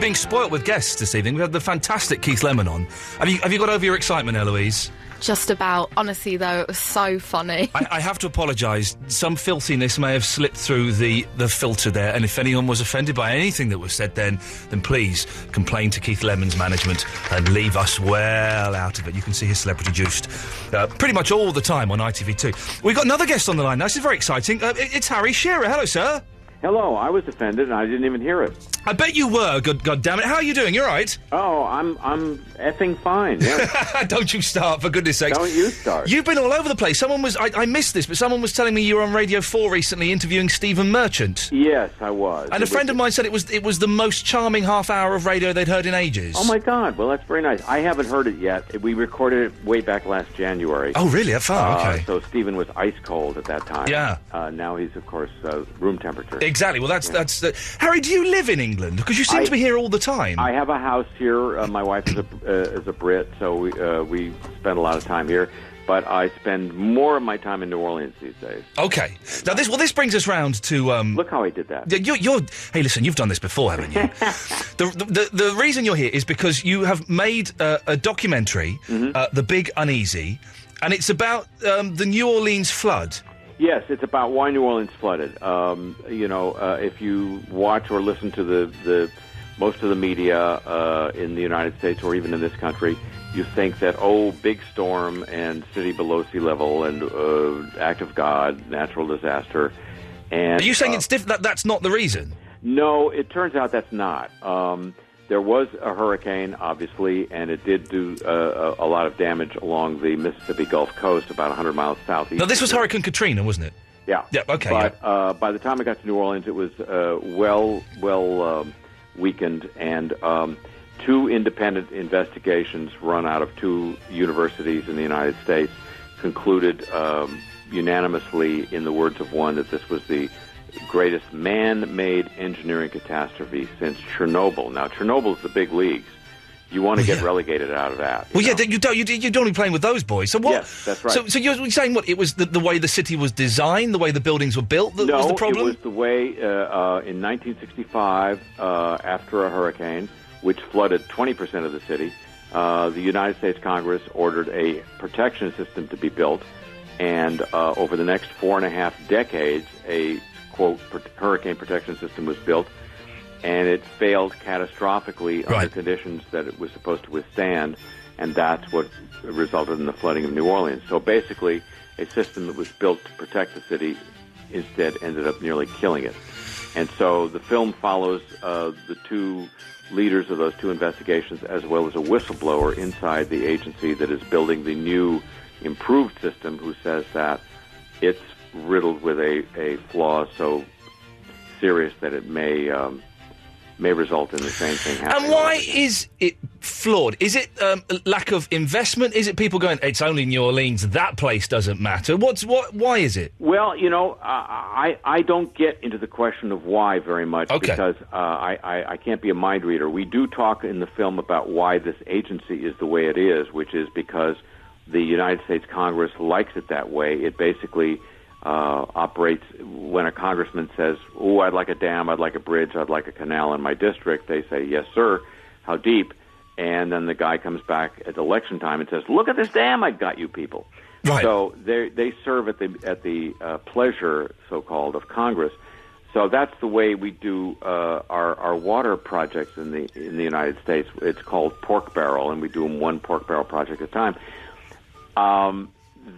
being spoilt with guests this evening. We had the fantastic Keith Lemon on. Have you got over your excitement, Eloise? Just about. Honestly, though, it was so funny. I have to apologise. Some filthiness may have slipped through the filter there, and if anyone was offended by anything that was said then please complain to Keith Lemon's management and leave us well out of it. You can see his Celebrity Juiced pretty much all the time on ITV2. We've got another guest on the line now. This is very exciting. It's Harry Shearer. Hello, sir. Hello, I was offended and I didn't even hear it. I bet you were, God damn it. How are you doing? You all right? Oh, I'm effing fine, yeah. Don't you start, for goodness sakes. Don't you start. You've been all over the place. Someone was, I missed this, but someone was telling me you were on Radio 4 recently interviewing Stephen Merchant. Yes, I was. And a friend of mine said it was the most charming half hour of radio they'd heard in ages. Oh, my God. Well, that's very nice. I haven't heard it yet. We recorded it way back last January. Oh, really? That far? Okay. So Stephen was ice cold at that time. Yeah. Now he's, of course, room temperature. Exactly. Well, that's Harry, do you live in England? Because you seem to be here all the time. I have a house here. My wife is a Brit, so we spend a lot of time here. But I spend more of my time in New Orleans these days. Okay. Now this brings us round to look how I did that. Hey, listen, you've done this before, haven't you? the reason you're here is because you have made a documentary, The Big Uneasy, and it's about the New Orleans flood. Yes, it's about why New Orleans flooded. If you watch or listen to the most of the media in the United States or even in this country, you think that, big storm and city below sea level and act of God, natural disaster. And are you saying it's different? That's not the reason? No, it turns out that's not. There was a hurricane, obviously, and it did do a lot of damage along the Mississippi Gulf Coast, about 100 miles southeast. No, this was Hurricane Katrina, wasn't it? Yeah. Yeah, okay. But by the time I got to New Orleans, it was well weakened, and two independent investigations run out of two universities in the United States concluded unanimously, in the words of one, that this was the greatest man-made engineering catastrophe since Chernobyl. Now, Chernobyl's the big leagues. You want to get relegated out of that. Well, yeah, you don't be playing with those boys. So what? Yes, that's right. So you're saying what? It was the way the city was designed, the way the buildings were built that was the problem? No, it was the way in 1965, after a hurricane, which flooded 20% of the city, the United States Congress ordered a protection system to be built, and over the next 4.5 decades, a quote hurricane protection system was built, and it failed catastrophically under conditions that it was supposed to withstand, and that's what resulted in the flooding of New Orleans. So basically, a system that was built to protect the city instead ended up nearly killing it. And so the film follows the two leaders of those two investigations, as well as a whistleblower inside the agency that is building the new improved system, who says that it's riddled with a flaw so serious that it may result in the same thing happening. And why is it flawed? Is it lack of investment? Is it people going, it's only New Orleans, that place doesn't matter? Why is it? Well, I don't get into the question of why very much because I can't be a mind reader. We do talk in the film about why this agency is the way it is, which is because the United States Congress likes it that way. It basically operates when a congressman says, I'd like a dam, I'd like a bridge, I'd like a canal in my district. They say, yes, sir. How deep? And then the guy comes back at election time and says, look at this dam I got you people. Right. So they serve at the pleasure, so-called, of Congress. So that's the way we do our water projects in the United States. It's called pork barrel, and we do them one pork barrel project at a time.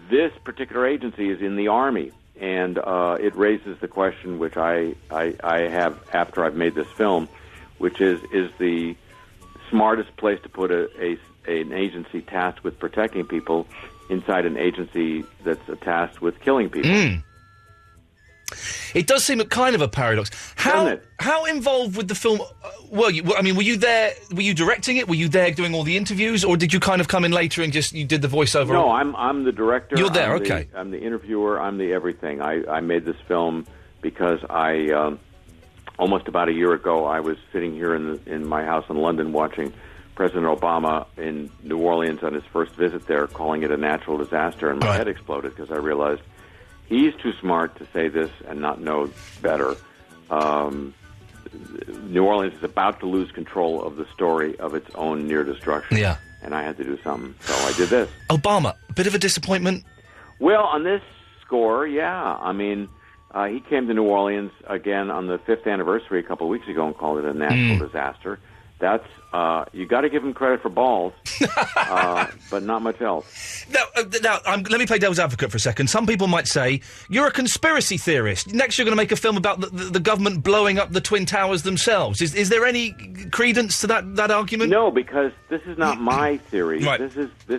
This particular agency is in the Army, and it raises the question, which I have after I've made this film, which is the smartest place to put an agency tasked with protecting people inside an agency that's tasked with killing people. It does seem a kind of a paradox. How involved with the film were you? I mean, were you there? Were you directing it? Were you there doing all the interviews, or did you kind of come in later and you did the voiceover? No, I'm the director. You're there, okay. I'm the interviewer. I'm the everything. I made this film because I almost about a year ago I was sitting here in my house in London watching President Obama in New Orleans on his first visit there, calling it a natural disaster, and my head exploded because I realized he's too smart to say this and not know better. New Orleans is about to lose control of the story of its own near destruction. Yeah. And I had to do something, so I did this. Obama, a bit of a disappointment? Well, on this score, yeah. I mean, he came to New Orleans again on the 5th anniversary a couple of weeks ago and called it a natural disaster. That's, you got to give him credit for balls, but not much else. Now, let me play devil's advocate for a second. Some people might say, you're a conspiracy theorist. Next you're going to make a film about the government blowing up the Twin Towers themselves. Is there any credence to that argument? No, because this is not my theory. Right. This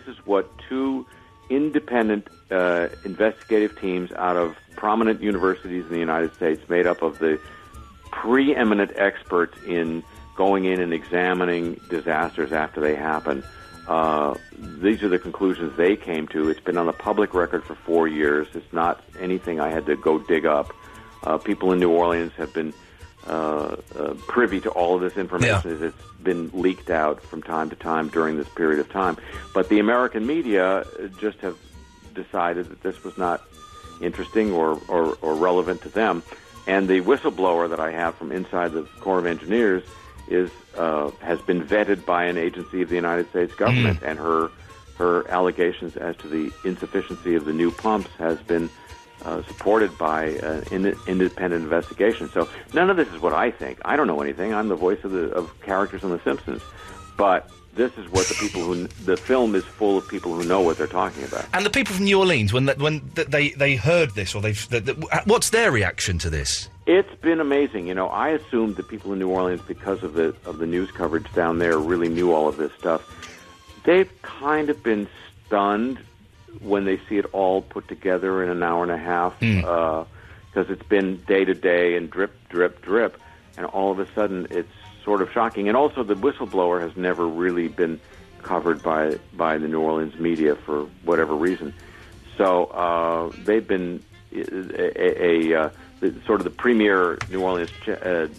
is what two independent investigative teams out of prominent universities in the United States, made up of the preeminent experts in going in and examining disasters after they happen. These are the conclusions they came to. It's been on the public record for 4 years. It's not anything I had to go dig up. People in New Orleans have been privy to all of this information as it's been leaked out from time to time during this period of time. But the American media just have decided that this was not interesting or relevant to them. And the whistleblower that I have from inside the Corps of Engineers has been vetted by an agency of the United States government, and her allegations as to the insufficiency of the new pumps has been supported by an independent investigation. So none of this is what I think. I don't know anything. I'm the voice of characters on The Simpsons. But this is what the film is full of people who know what they're talking about. And the people from New Orleans, when they heard this, or what's their reaction to this? It's been amazing. You know, I assumed that people in New Orleans, because of the news coverage down there, really knew all of this stuff. They've kind of been stunned when they see it all put together in an hour and a half, because it's been day to day and drip, drip, drip, and all of a sudden it's sort of shocking. And also the whistleblower has never really been covered by the New Orleans media for whatever reason. So they've been sort of the premier New Orleans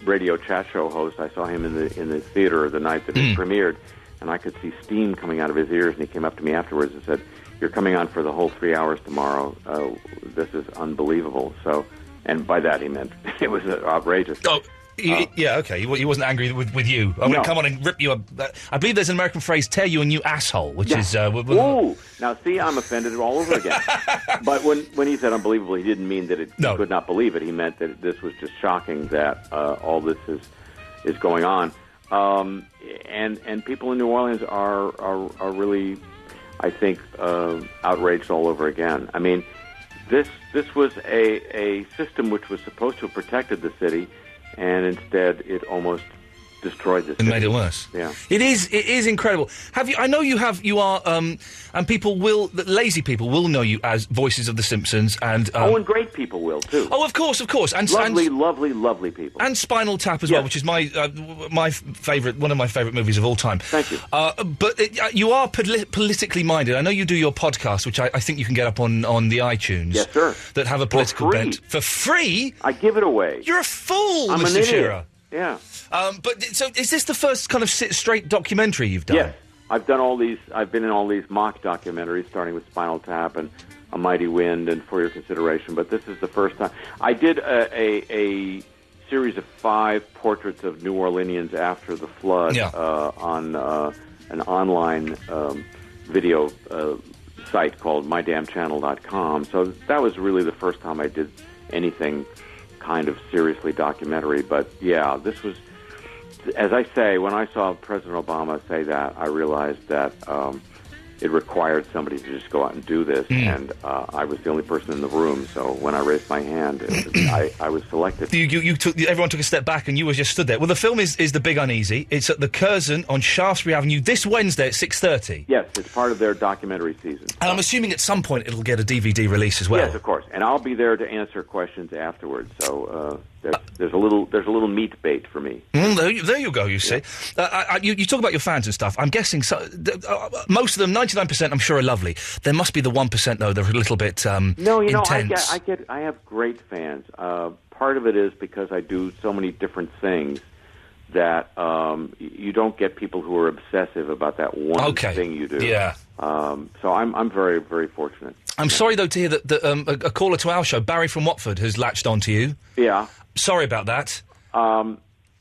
radio chat show host. I saw him in the theater the night that it premiered, and I could see steam coming out of his ears, and he came up to me afterwards and said, "You're coming on for the whole 3 hours tomorrow. This is unbelievable." So, and by that he meant it was outrageous. Oh. Yeah, okay. He wasn't angry with you. I'm going to come on and rip you up. I believe there's an American phrase, tear you a new asshole, which is... Ooh! Now, see, I'm offended all over again. But when he said unbelievable, he didn't mean that he could not believe it. He meant that this was just shocking that all this is going on. And people in New Orleans are really, I think, outraged all over again. I mean, this was a system which was supposed to have protected the city, and instead it almost destroyed the city. It made it worse. Yeah. It is incredible. Have you? I know you are, and people lazy people will know you as voices of The Simpsons, and and great people will too. Oh, of course, and lovely people, and Spinal Tap as well, which is my favourite, one of my favourite movies of all time. Thank you. But you are politically minded. I know you do your podcast, which I think you can get up on the iTunes. Yes, sir. That have a political bent for free. I give it away. You're a fool, I'm Mr. an idiot. Shearer. Yeah. But so is this the first kind of straight documentary you've done? Yes. I've done all these. I've been in all these mock documentaries, starting with Spinal Tap and A Mighty Wind and For Your Consideration. But this is the first time. I did a series of 5 portraits of New Orleanians after the flood on an online video site called mydamnchannel.com. So that was really the first time I did anything kind of seriously documentary. But yeah, this was, as I say, when I saw President Obama say that, I realized that it required somebody to just go out and do this, and I was the only person in the room, so when I raised my hand, I was selected. Everyone took a step back, and you were just stood there. Well, the film is The Big Uneasy. It's at the Curzon on Shaftesbury Avenue this Wednesday at 6:30. Yes, it's part of their documentary season. And I'm assuming at some point it'll get a DVD release as well. Yes, of course, and I'll be there to answer questions afterwards, so there's a little meat bait for me. There you go, you see. You talk about your fans and stuff. I'm guessing most of them, 99%, I'm sure, are lovely. There must be the 1%, though, that are a little bit intense. I have great fans. Part of it is because I do so many different things that you don't get people who are obsessive about that one thing you do. Yeah. So I'm very, very fortunate. I'm sorry, though, to hear that a caller to our show, Barry from Watford, has latched onto you. Yeah. Sorry about that.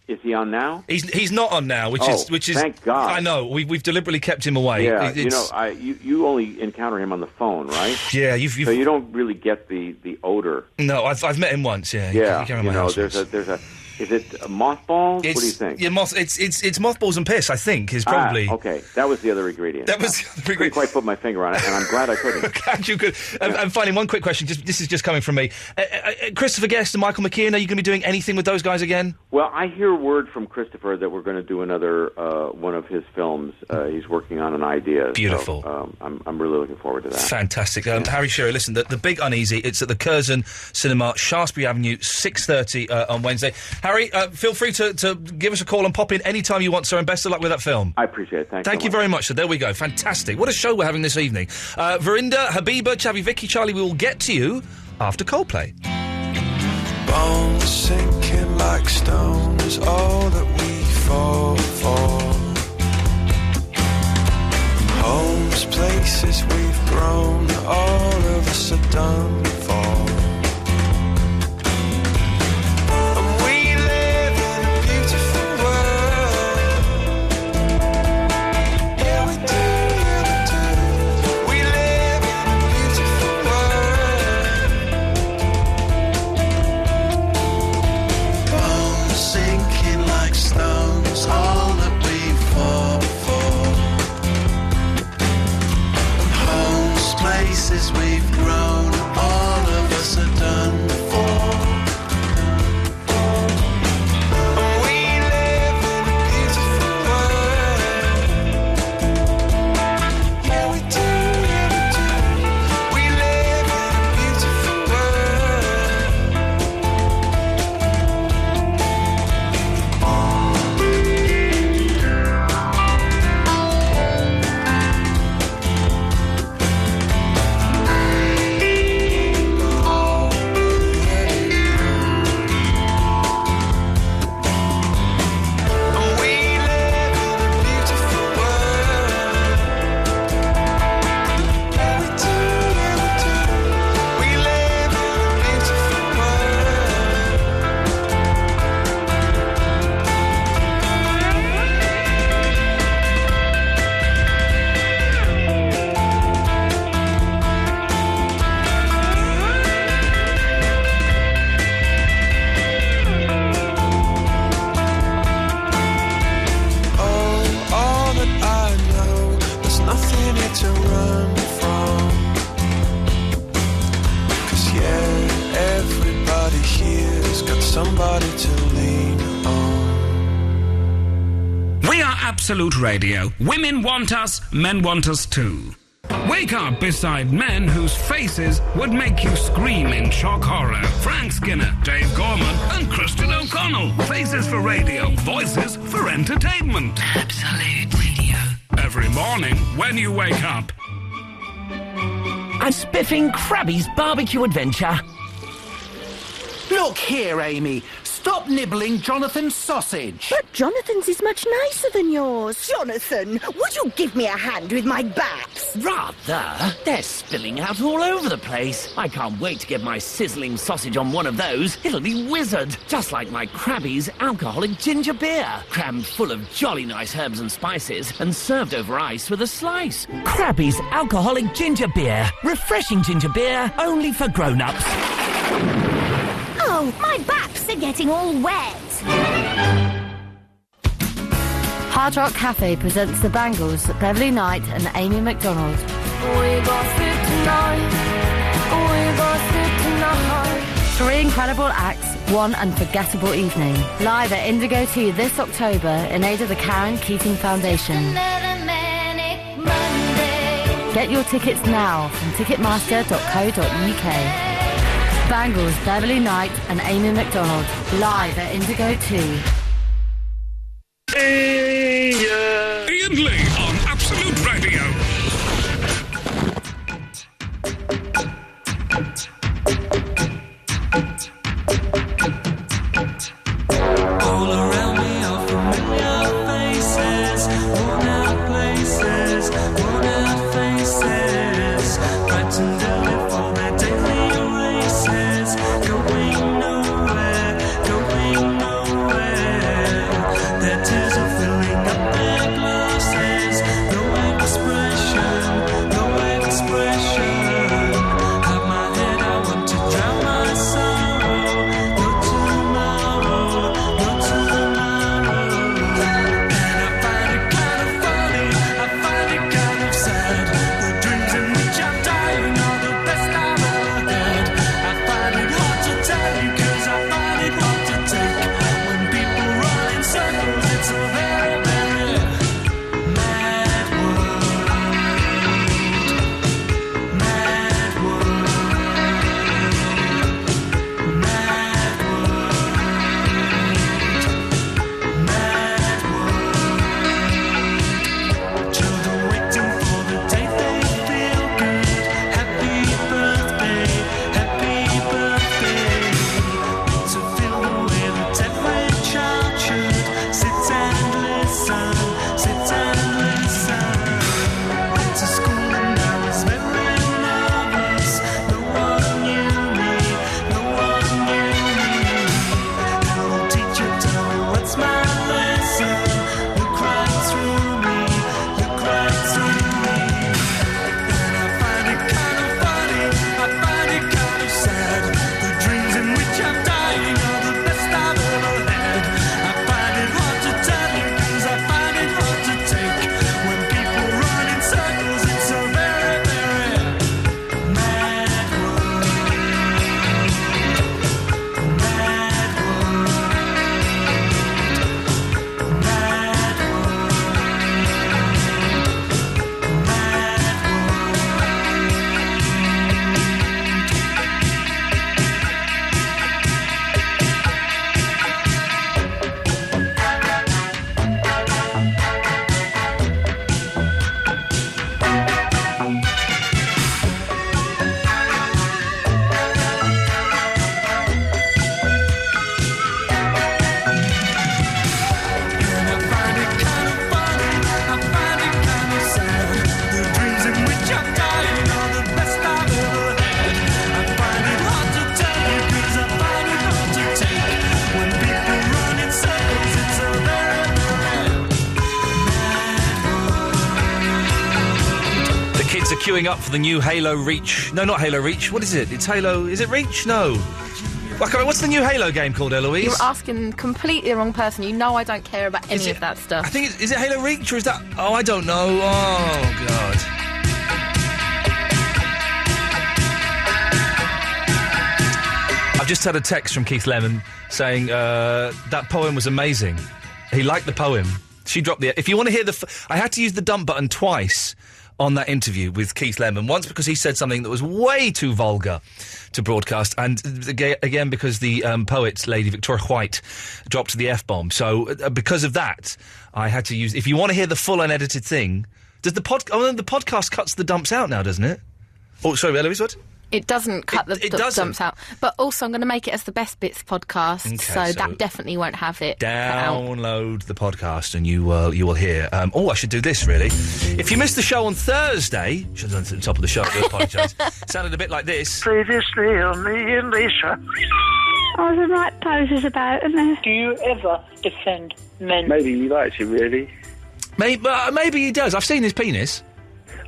Is he on now? He's not on now, which is thank God. I know we've deliberately kept him away. Yeah, It's- you only encounter him on the phone, right? Yeah, so you don't really get the odor. No, I've met him once. Yeah, Yeah, He came around my house there's once. a. Is it mothballs? What do you think? Yeah, it's mothballs and piss. I think is probably. Okay, that was the other ingredient. That was the other I couldn't ingredient. quite put my finger on it, and I'm glad I couldn't. Glad you could. And finally, one quick question. This is just coming from me. Christopher Guest and Michael McKeon. Are you going to be doing anything with those guys again? Well, I hear word from Christopher that we're going to do another one of his films. He's working on an idea. Beautiful. So, I'm really looking forward to that. Fantastic. Harry Shearer, listen, the Big Uneasy, it's at the Curzon Cinema, Shaftesbury Avenue, 6:30 on Wednesday. Harry, feel free to give us a call and pop in any time you want, sir, and best of luck with that film. I appreciate it. Thank you very much, sir. There we go. Fantastic. What a show we're having this evening. Verinda, Habiba, Chavi, Vicky, Charlie, we will get to you after Coldplay. Bones sinking like stone is all that we fall for. Homes, places we've grown, all of us are done for. All that we fall for, and homes, places we've grown, all of us are done for. And we live in a beautiful world. Yeah, we do, yeah, we do. We live in a beautiful to run from. 'Cause yeah, everybody here's got somebody to lean on. We are Absolute Radio. Women want us, men want us too. Wake up beside men whose faces would make you scream in shock horror. Frank Skinner, Dave Gorman and Kristen O'Connell. Faces for radio, voices for entertainment. Absolute Radio. Every morning when you wake up. And Spiffing Krabby's barbecue adventure. Look here, Amy. Stop nibbling Jonathan's sausage. But Jonathan's is much nicer than yours. Jonathan, would you give me a hand with my baps? Rather. They're spilling out all over the place. I can't wait to get my sizzling sausage on one of those. It'll be wizard. Just like my Krabby's alcoholic ginger beer. Crammed full of jolly nice herbs and spices and served over ice with a slice. Krabby's alcoholic ginger beer. Refreshing ginger beer only for grown-ups. Oh, my baps are getting all wet. Hard Rock Cafe presents The Bangles, Beverly Knight and Amy McDonald. Three incredible acts, one unforgettable evening. Live at Indigo 2 this October in aid of the Karen Keating Foundation. Get your tickets now from ticketmaster.co.uk. Bangles, Beverly Knight and Amy McDonald, live at Indigo 2. Iain Lee on Absolute Radio. All around me are familiar faces, worn out places, worn out faces, frightened to live for their daily races, going nowhere, going nowhere. Kids are queuing up for the new Halo Reach. No, not Halo Reach. What is it? It's Halo... Is it Reach? No. What's the new Halo game called, Eloise? You're asking completely the wrong person. You know I don't care about any of that stuff. I think is it Halo Reach or is that... Oh, I don't know. Oh, God. I've just had a text from Keith Lemon saying that poem was amazing. He liked the poem. She dropped the... If you want to hear I had to use the dump button twice on that interview with Keith Lemon. Once because he said something that was way too vulgar to broadcast, and again because the poet, Lady Victoria White, dropped the F-bomb. So because of that, I had to use... If you want to hear the full unedited thing... Does the podcast cuts the dumps out now, doesn't it? Oh, sorry, Eloise, what? It doesn't cut the dumps out. But also I'm going to make it as the Best Bits podcast, Okay, so so that definitely won't have it cut out. Download the podcast and you will hear. I should do this, really. If you missed the show on Thursday... Should have done it at the top of the show, I do apologise. Sounded a bit like this. Previously on me and Lisa. Are the right poses about, isn't there? Do you ever defend men? Maybe he likes you, really. Maybe he does. I've seen his penis.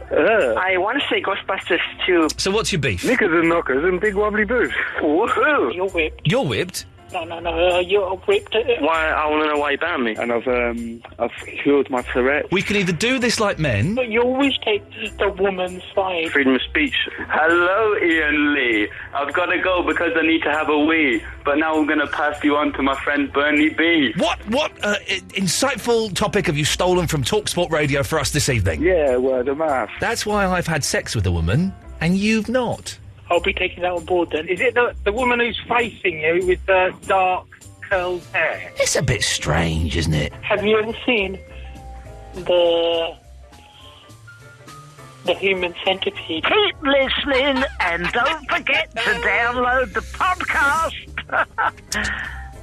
I want to say Ghostbusters too. So what's your beef? Knickers and knockers and big wobbly boots. Woohoo! You're whipped. You're whipped? No, you're whipped. Why? I want to know why you banned me. And I've cured my Tourette. We can either do this like men... But you always take the woman's side. Freedom of speech. Hello, Iain Lee. I've got to go because I need to have a wee. But now I'm going to pass you on to my friend Bernie B. What insightful topic have you stolen from TalkSport Radio for us this evening? Yeah, word of mouth. That's why I've had sex with a woman, and you've not. I'll be taking that on board then. Is it the woman who's facing you with the dark curled hair? It's a bit strange, isn't it? Have you ever seen the Human Centipede? Keep listening and don't forget to download the podcast.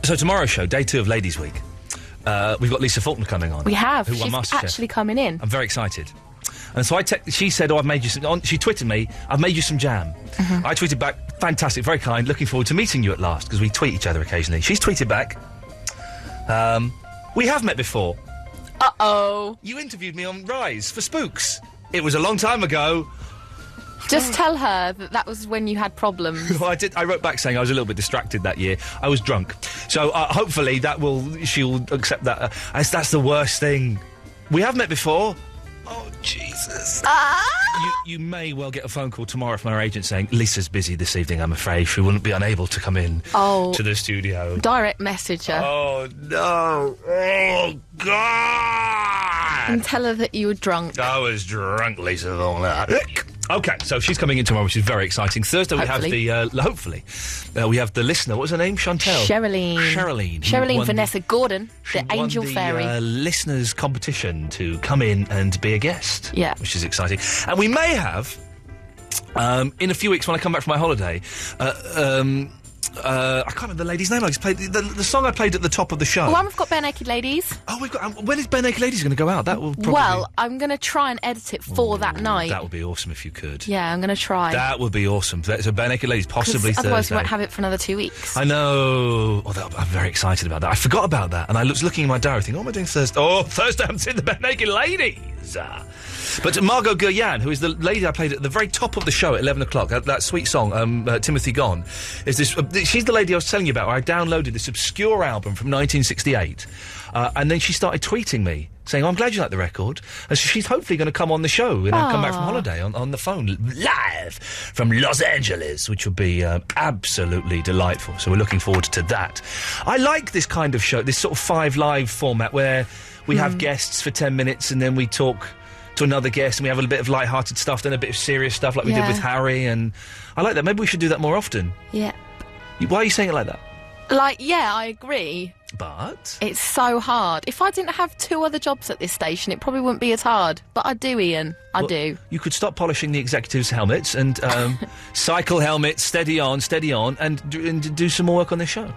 So tomorrow's show, day 2 of Ladies' Week, we've got Lisa Faulkner coming on. We have. Who won She's MasterChef. actually coming in. I'm very excited. And so she said, I've made you some... She tweeted me, I've made you some jam. Mm-hmm. I tweeted back, fantastic, very kind, looking forward to meeting you at last, because we tweet each other occasionally. She's tweeted back, we have met before. Uh-oh. You interviewed me on Rise for Spooks. It was a long time ago. Just tell her that was when you had problems. Well, I wrote back saying I was a little bit distracted that year. I was drunk. So hopefully she'll accept that. That's the worst thing. We have met before. Oh, Jesus. You may well get a phone call tomorrow from our agent saying, Lisa's busy this evening, I'm afraid. She wouldn't be unable to come in to the studio. Direct message her. Oh, no. Oh, God. And tell her that you were drunk. I was drunk, Lisa. Okay, so she's coming in tomorrow, which is very exciting. Thursday Hopefully. we have we have the listener. What was her name? Chantel? Sherilyn Vanessa Gordon, the Angel Fairy. Listeners' competition to come in and be a guest. Yeah. Which is exciting. And we may have, in a few weeks when I come back from my holiday, I can't remember the lady's name. I just played the song I played at the top of the show. Oh, and we've got Bare Naked Ladies. Oh, we've got. When is Bare Naked Ladies going to go out? That will probably. Well, I'm going to try and edit it for that night. That would be awesome if you could. Yeah, I'm going to try. That would be awesome. So Bare Naked Ladies, possibly Thursday. Otherwise, we won't have it for another 2 weeks. I know. Oh, I'm very excited about that. I forgot about that, and I was looking in my diary, thinking, "What am I doing Thursday? Oh, Thursday I'm seeing the Bare Naked Ladies." But Margot Guryan, who is the lady I played at the very top of the show at 11 o'clock, that sweet song, Timothy Gone, is this. She's the lady I was telling you about, where I downloaded this obscure album from 1968, and then she started tweeting me, saying, I'm glad you like the record, and so she's hopefully going to come on the show when I come back from holiday, on the phone, live from Los Angeles, which will be absolutely delightful, so we're looking forward to that. I like this kind of show, this sort of 5 Live format, where we have guests for 10 minutes, and then we talk to another guest, and we have a bit of light-hearted stuff, then a bit of serious stuff like we did with Harry, and I like that. Maybe we should do that more often. Yeah. Why are you saying it like that? I agree. But? It's so hard. If I didn't have 2 other jobs at this station, it probably wouldn't be as hard. But I do, Ian. I do. You could stop polishing the executives' helmets and cycle helmets, steady on, and do some more work on this show.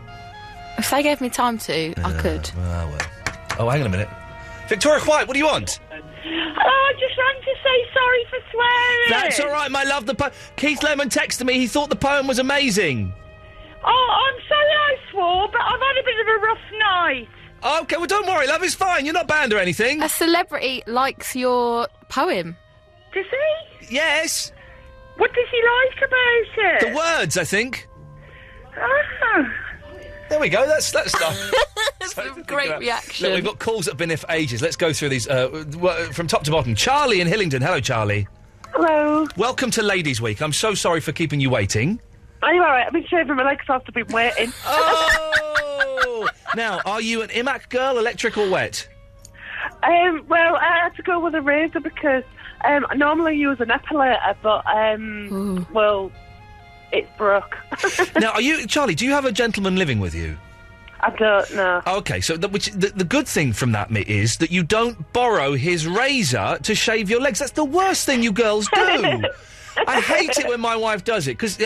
If they gave me time to, I could. Oh, hang on a minute. Victoria White, what do you want? Oh, I just rang to say sorry for swearing. That's all right, my love. Keith Lemon texted me. He thought the poem was amazing. Oh, I'm sorry I swore, but I've had a bit of a rough night. OK, well, don't worry, love. It's fine. You're not banned or anything. A celebrity likes your poem. Does he? Yes. What does he like about it? The words, I think. Ah. There we go. That's stuff. That's a great reaction. Look, we've got calls that have been here for ages. Let's go through these from top to bottom. Charlie in Hillingdon. Hello, Charlie. Hello. Welcome to Ladies' Week. I'm so sorry for keeping you waiting. Are you all right? I've been shaving my legs after been waiting. Oh! Now, are you an IMAC girl, electric or wet? Well, I had to go with a razor because I normally use an epilator, but well, it's broke. Now, Charlie? Do you have a gentleman living with you? I don't know. Okay, so the good thing from that is that you don't borrow his razor to shave your legs. That's the worst thing you girls do. I hate it when my wife does it, because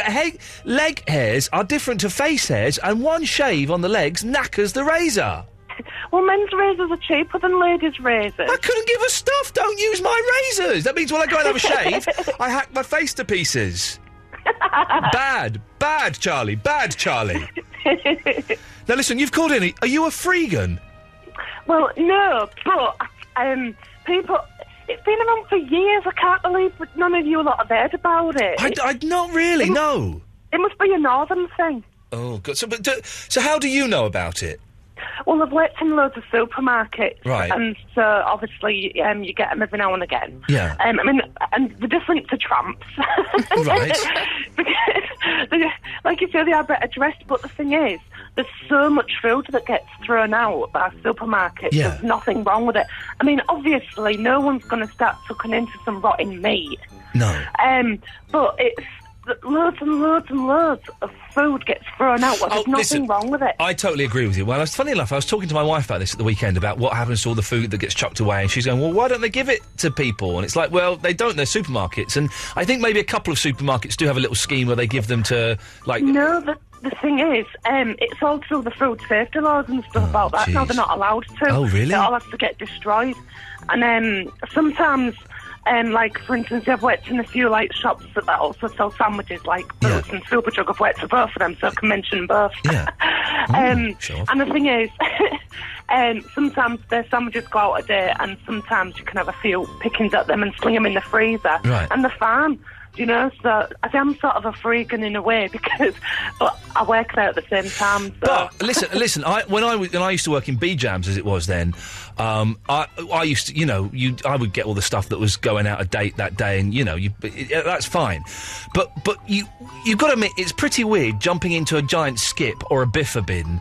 leg hairs are different to face hairs, and one shave on the legs knackers the razor. Well, men's razors are cheaper than ladies' razors. I couldn't give a stuff. Don't use my razors. That means when I go and have a shave, I hack my face to pieces. Bad, Charlie. Bad, Charlie. Now listen, you've called in. Are you a freegan? Well, no, but people. It's been around for years. I can't believe none of you lot have heard about it. I not really. No. It must be a northern thing. Oh God. So how do you know about it? Well, I've worked in loads of supermarkets, right? And so obviously you get them every now and again. Yeah. I mean, and the difference to tramps, right? Because, like you say, they are better dressed. But the thing is, there's so much food that gets thrown out by supermarkets. Yeah. There's nothing wrong with it. I mean, obviously, no one's going to start tucking into some rotting meat. No. But it's loads and loads and loads of food gets thrown out. There's nothing wrong with it. I totally agree with you. Well, funny enough, I was talking to my wife about this at the weekend, about what happens to all the food that gets chucked away, and she's going, well, why don't they give it to people? And it's like, well, they don't. They're supermarkets. And I think maybe a couple of supermarkets do have a little scheme where they give them to, like... No, the thing is, it's all through the food safety laws and stuff about that. Geez. No, they're not allowed to. Oh, really? It all has to get destroyed. And sometimes... like, for instance, I've worked in a few, like, shops that also sell sandwiches, like Boots and Superdrug. I've worked for both of them, so I can mention both. Yeah. And the thing is, sometimes their sandwiches go out a day, and sometimes you can have a few pickings at them and sling them in the freezer. Right. And they're fine. You know, so I am sort of a freegan in a way, but I work there at the same time. So. But listen. When I used to work in B Jams, as it was then, I used to, I would get all the stuff that was going out of date that day, and that's fine. But you've got to admit, it's pretty weird jumping into a giant skip or a biffa bin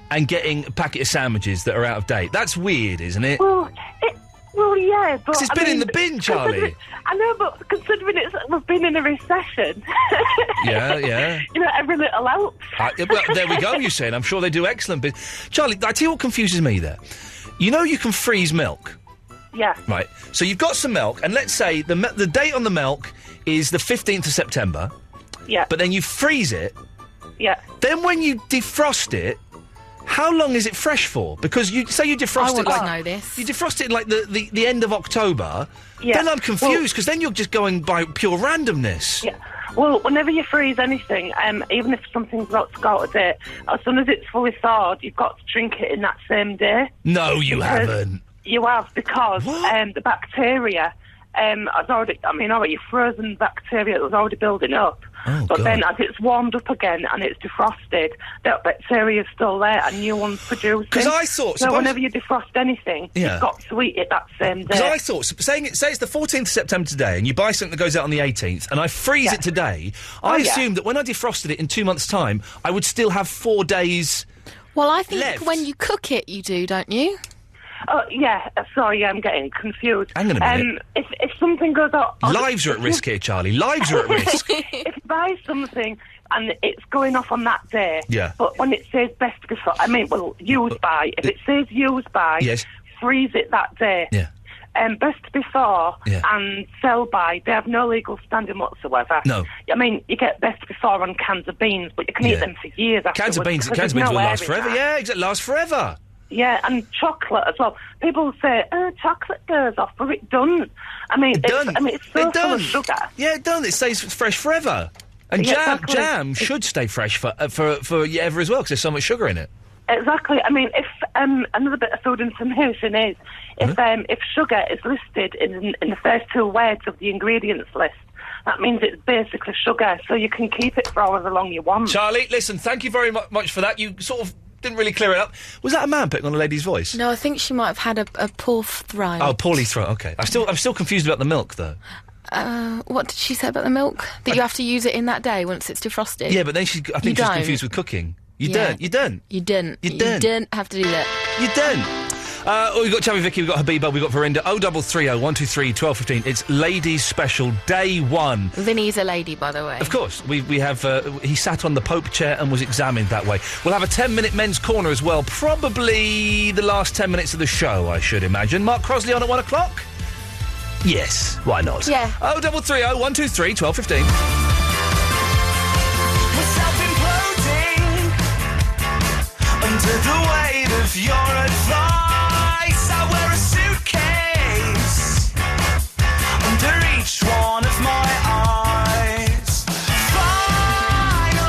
and getting a packet of sandwiches that are out of date. That's weird, isn't it? Well, yeah, but... 'Cause it's been in the bin, Charlie. I know, but considering we've been in a recession... Yeah. Every little helps. Well, there we go, you say, and I'm sure they do excellent business. Charlie, I tell you what confuses me there. You know you can freeze milk? Yeah. Right. So you've got some milk, and let's say the date on the milk is the 15th of September. Yeah. But then you freeze it. Yeah. Then when you defrost it, how long is it fresh for? Because you say you defrost it like... I know this. You defrost it like the end of October. Yeah. Then I'm confused, because then you're just going by pure randomness. Yeah. Well, whenever you freeze anything, even if something's got to go out of date, as soon as it's fully thawed, you've got to drink it in that same day. No, you haven't. You have, because the bacteria has already frozen bacteria that was already building up. Oh, but God. then as it's warmed up again and it's defrosted, that bacteria is still there and new one's producing. Because I thought... So whenever you defrost anything, you've got to eat it that same day. Because I thought, say it's the 14th of September today, and you buy something that goes out on the 18th, and I freeze it today, I assumed that when I defrosted it in 2 months' time, I would still have 4 days Well, I think left. when you cook it, you do, don't you? Oh, yeah. Sorry, I'm getting confused. Hang on a minute. If something goes out... Lives are at risk here, Charlie. Lives are at risk. If you buy something and it's going off on that day, Yeah. but when it says best before... used by. If it says used by, Yes. freeze it that day. Yeah. Best before Yeah. and sell by, they have no legal standing whatsoever. No. I mean, you get best before on cans of beans, but you can eat them for years Cans of afterwards. beans will last forever. Yeah, exactly. Last forever. Yeah, and chocolate as well. People say, chocolate goes off, but it doesn't. It's so full of sugar. Yeah, it doesn't. It stays fresh forever. And Yeah, jam exactly. should stay fresh for ever as well, because there's so much sugar in it. Exactly. I mean, if another bit of food information is if sugar is listed in the first two words of the ingredients list, that means it's basically sugar, so you can keep it for however long you want. Charlie, listen, thank you very much for that. You sort of didn't really clear it up. Was that a man putting on a lady's voice? No, I think she might have had a poor throat. Oh, poorly throat, OK. I'm still confused about the milk, though. What did she say about the milk? That you have to use it in that day once it's defrosted? Yeah, but then I think she's confused with cooking. You didn't have to do that. You didn't. We've got Chubby Vicky, we've got Habiba, we've got Verinda. 0330 123 1215. It's Ladies Special, Day 1. Vinny's a lady, by the way. Of course. We have... he sat on the Pope chair and was examined that way. We'll have a 10-minute men's corner as well. Probably the last 10 minutes of the show, I should imagine. Mark Crosley on at 1 o'clock? Yes, why not? Yeah. 0330 123 1215. Under the weight of your advice, I wear a suitcase under each one of my eyes. Finally,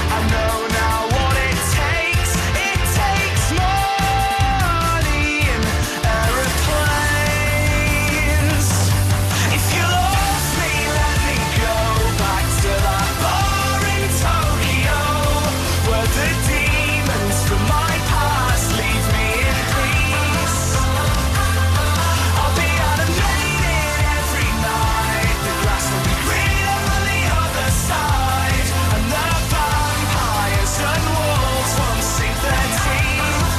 I know now what it takes. It takes money and aeroplanes. If you love me, let me go back to that bar in Tokyo, where the demons from my past leave me in peace. I'll be animated every night. The grass will be greener on the other side, and the vampires and wolves won't sink their teeth.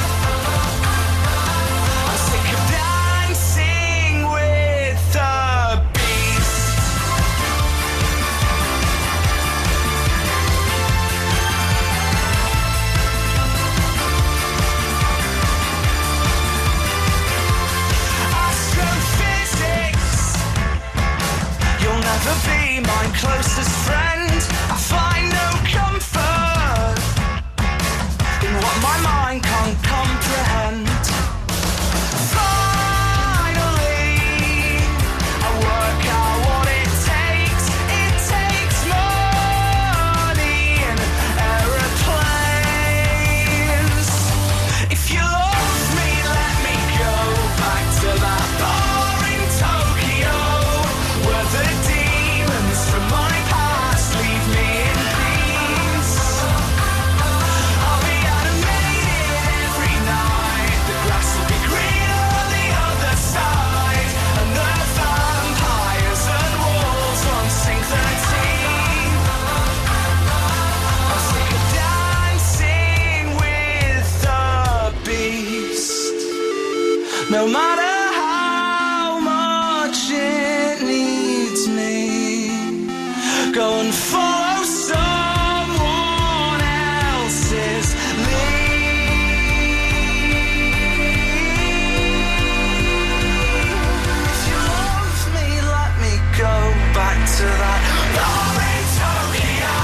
I'm sick of dancing with the beast. Astrophysics, you'll never be my closest friend. I find no comfort in what my mind can't comprehend. Finally, I work out what it takes. It takes money and aeroplanes. If you love me, let me go back to that bar in Tokyo, where the demons from my past leave me in peace. I'll be animated every night. The grass will be greener on the other side, and the vampires and wolves won't sink their teeth. I'm sick of dancing with the beast. No matter how much it needs me, go and follow someone else's lead. If you love me, let me go back to that bar in Tokyo,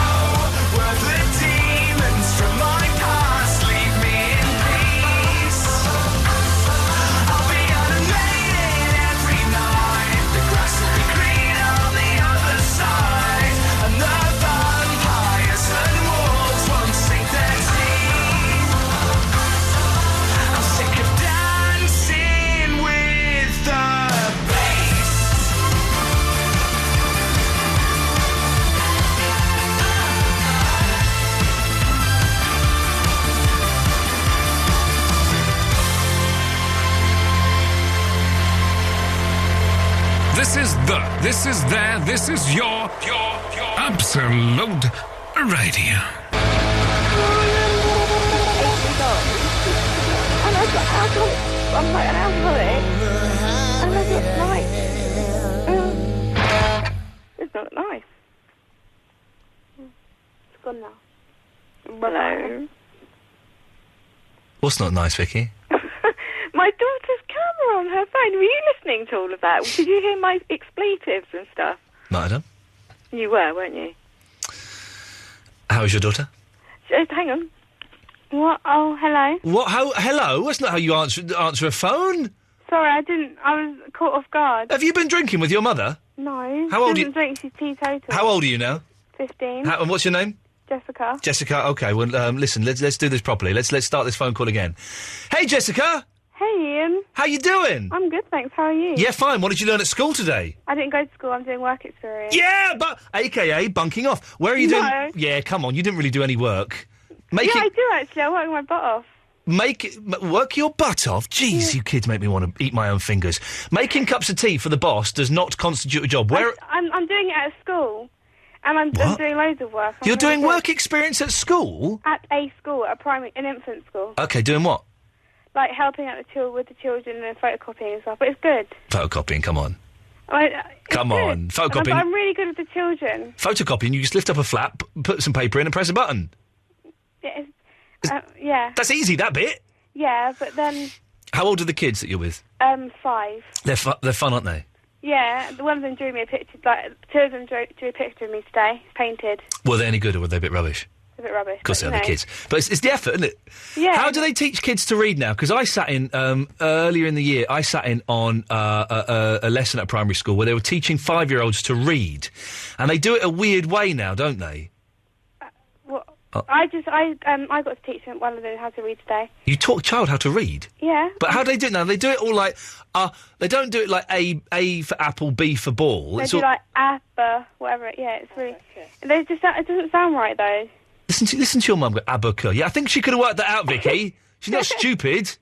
where the demons from my past leave me in peace. I'll be animated every night. The grass will be greener on the other side, and the vampires and wolves won't sink their teeth. I'm sick of dancing with the beast. This is their, this is your Absolute Radio. And I've got alcohol. I'm like an alcoholic. And I've got like... it's not nice. It's gone now. Hello. What's not nice, Vicky? My daughter's camera on her phone. Were you listening to all of that? Did you hear my expletives and stuff? Madam? You were, weren't you? How is your daughter? Hang on. What? Oh, hello. What? How? Hello? That's not how you answer a phone. Sorry, I didn't. I was caught off guard. Have you been drinking with your mother? No. How old are She you? doesn't drink. She's teetotal. How old are you now? 15. And what's your name? Jessica. Jessica, okay. Well, listen, let's do this properly. Let's start this phone call again. Hey, Jessica. Hey, Ian. How you doing? I'm good, thanks. How are you? Yeah, fine. What did you learn at school today? I didn't go to school. I'm doing work experience. Yeah, but AKA bunking off. Where are you No. doing? Yeah, come on. You didn't really do any work. I do actually. I work my butt off. Work your butt off? Jeez, you kids make me want to eat my own fingers. Making cups of tea for the boss does not constitute a job. Where? I'm doing it at school. And I'm doing loads of work. You're doing work experience at school? At a school, an infant school. Okay, doing what? Like helping out with the children and photocopying and stuff, but it's good. Photocopying, come on. Come on, photocopying. I'm really good with the children. Photocopying, you just lift up a flap, put some paper in and press a button. Yeah. That's easy, that bit. Yeah, but then... How old are the kids that you're with? 5. They're fun, aren't they? Yeah, one of them drew me a picture, two of them drew a picture of me today, painted. Were they any good or were they a bit rubbish? A bit rubbish. Of course they're the kids. But it's the effort, isn't it? Yeah. How do they teach kids to read now? Because I sat in, earlier in the year, on a lesson at primary school where they were teaching 5-year-olds to read. And they do it a weird way now, don't they? I got to teach one of them how to read today. You taught a child how to read? Yeah. But how do they do it now? They do it all like, they don't do it like A for apple, B for ball. They It's do all... like abba, whatever. Yeah, it's really. It doesn't sound right though. Listen to your mum go abacus. Yeah, I think she could have worked that out, Vicky. She's not stupid.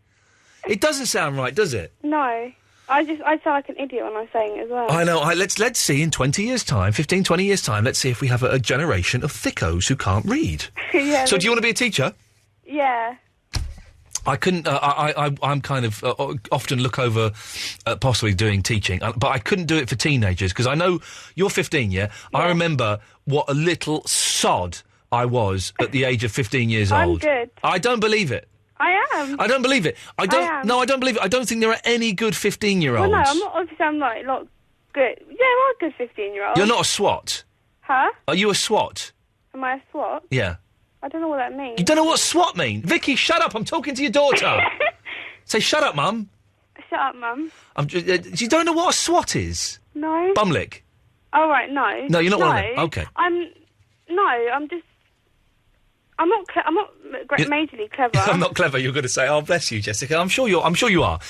It doesn't sound right, does it? No. I sound like an idiot when I'm saying it as well. I know. Let's see in 20 years' time, 15, 20 years' time, let's see if we have a generation of thickos who can't read. Yeah. So do you want to be a teacher? Yeah. I couldn't. I'm kind of often look over possibly doing teaching, but I couldn't do it for teenagers because I know you're 15. Yeah? I remember what a little sod I was at the age of 15 years old. I'm good. I don't believe it. I am. I don't believe it. I am. No, I don't believe it. I don't think there are any good 15-year-olds. Well, no, I'm not. Obviously, I'm not good. Yeah, I'm a good 15-year-old. You're not a SWAT. Huh? Are you a SWAT? Am I a SWAT? Yeah. I don't know what that means. You don't know what SWAT mean? Vicky, shut up. I'm talking to your daughter. Say, shut up, Mum. Shut up, Mum. You don't know what a SWAT is? No. Bumlick. Oh, right, no. No, you're not one of them. Okay. I'm not majorly clever. I'm not clever. You're going to say, "Oh, bless you, Jessica." I'm sure you are.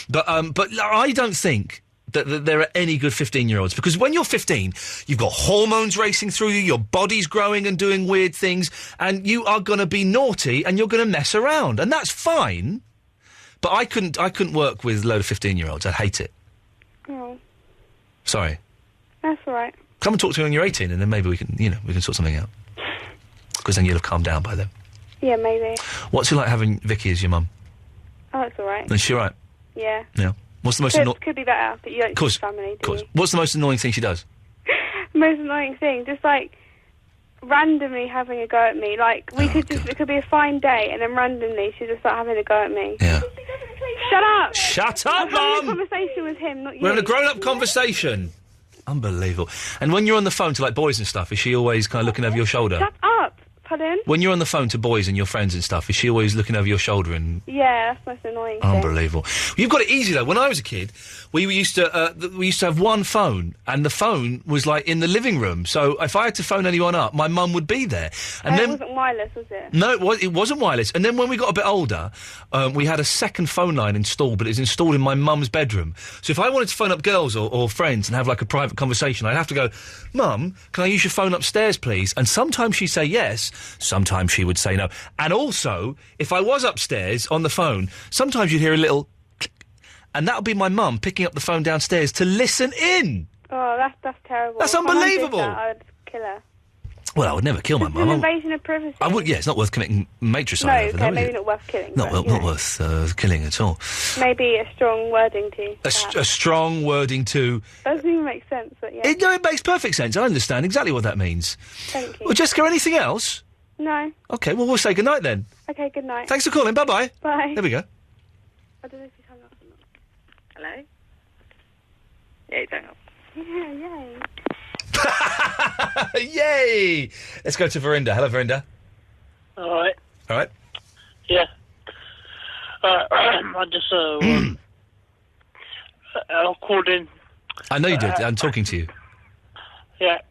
But I don't think that there are any good 15-year-olds because when you're 15, you've got hormones racing through you, your body's growing and doing weird things, and you are going to be naughty and you're going to mess around, and that's fine. But I couldn't work with a load of 15-year-olds. I'd hate it. Oh. Sorry. That's all right. Come and talk to me when you're 18, and then maybe we can sort something out. Because then you'll have calmed down by then. Yeah, maybe. What's it like having Vicky as your mum? Oh, it's all right. Is she all right? Yeah. Yeah. What's the most could be better, but you don't Course. family, do you? What's the most annoying thing she does? Most annoying thing, just like randomly having a go at me. Like it could be a fine day, and then randomly she'll just start having a go at me. Yeah. Shut up! Shut up, I'm having Mum! a conversation with him, not you. We're having a grown-up conversation. Unbelievable. And when you're on the phone to, like, boys and stuff, is she always kind of looking over your shoulder? Shut up! Pardon? When you're on the phone to boys and your friends and stuff, is she always looking over your shoulder and... Yeah, that's the most annoying thing. Unbelievable. You've got it easy, though. When I was a kid, we used to have one phone, and the phone was, like, in the living room. So if I had to phone anyone up, my mum would be there. And then... It wasn't wireless, was it? No, it wasn't wireless. And then when we got a bit older, we had a second phone line installed, but it was installed in my mum's bedroom. So if I wanted to phone up girls or friends and have, like, a private conversation, I'd have to go, Mum, can I use your phone upstairs, please? And sometimes she'd say yes, sometimes she would say no. And also, if I was upstairs on the phone, sometimes you'd hear a little click, and that would be my mum picking up the phone downstairs to listen in. Oh, that's terrible. That's If my mum did unbelievable. that, I would kill her. Well, I would never kill my It's an mum. invasion of privacy. I would. Yeah, it's not worth committing matricide No, over, okay, though, is maybe it? not worth killing. Not, but, not worth killing at all. Maybe a strong wording to. A strong wording to... Doesn't even make sense, but yeah. It makes perfect sense. I understand exactly what that means. Thank you. Well, Jessica, anything else? No. OK, well, we'll say goodnight then. Okay, good night. Thanks for calling. Bye-bye. Bye. There we go. I don't know if he's hung up or not. Hello? Yeah, he's hung up. Yeah, yay. Yay! Let's go to Verinda. Hello, Verinda. All right. All right. Yeah. I just I called in. I know you did. I'm talking to you. Yeah.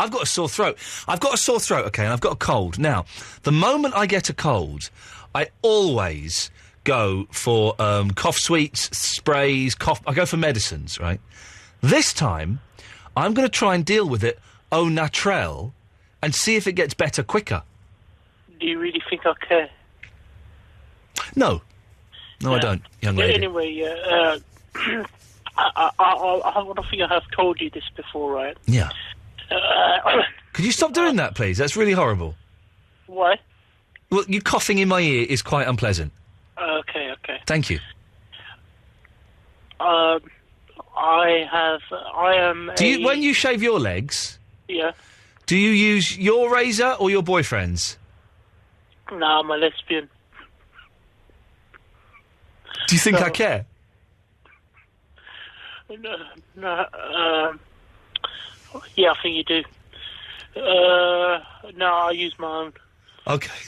I've got a sore throat. Okay, and I've got a cold. Now, the moment I get a cold, I always go for cough sweets, sprays, I go for medicines, right? This time, I'm going to try and deal with it au naturel and see if it gets better quicker. Do you really think I care? No. No, I don't, young lady. Anyway, I don't think I have told you this before, right? Yeah. Could you stop doing that, please? That's really horrible. Why? Well, you coughing in my ear is quite unpleasant. Okay. Thank you. I am. When you shave your legs? Yeah. Do you use your razor or your boyfriend's? No, I'm a lesbian. Do you think I care? No. Yeah, I think you do. No, I use my own. Okay.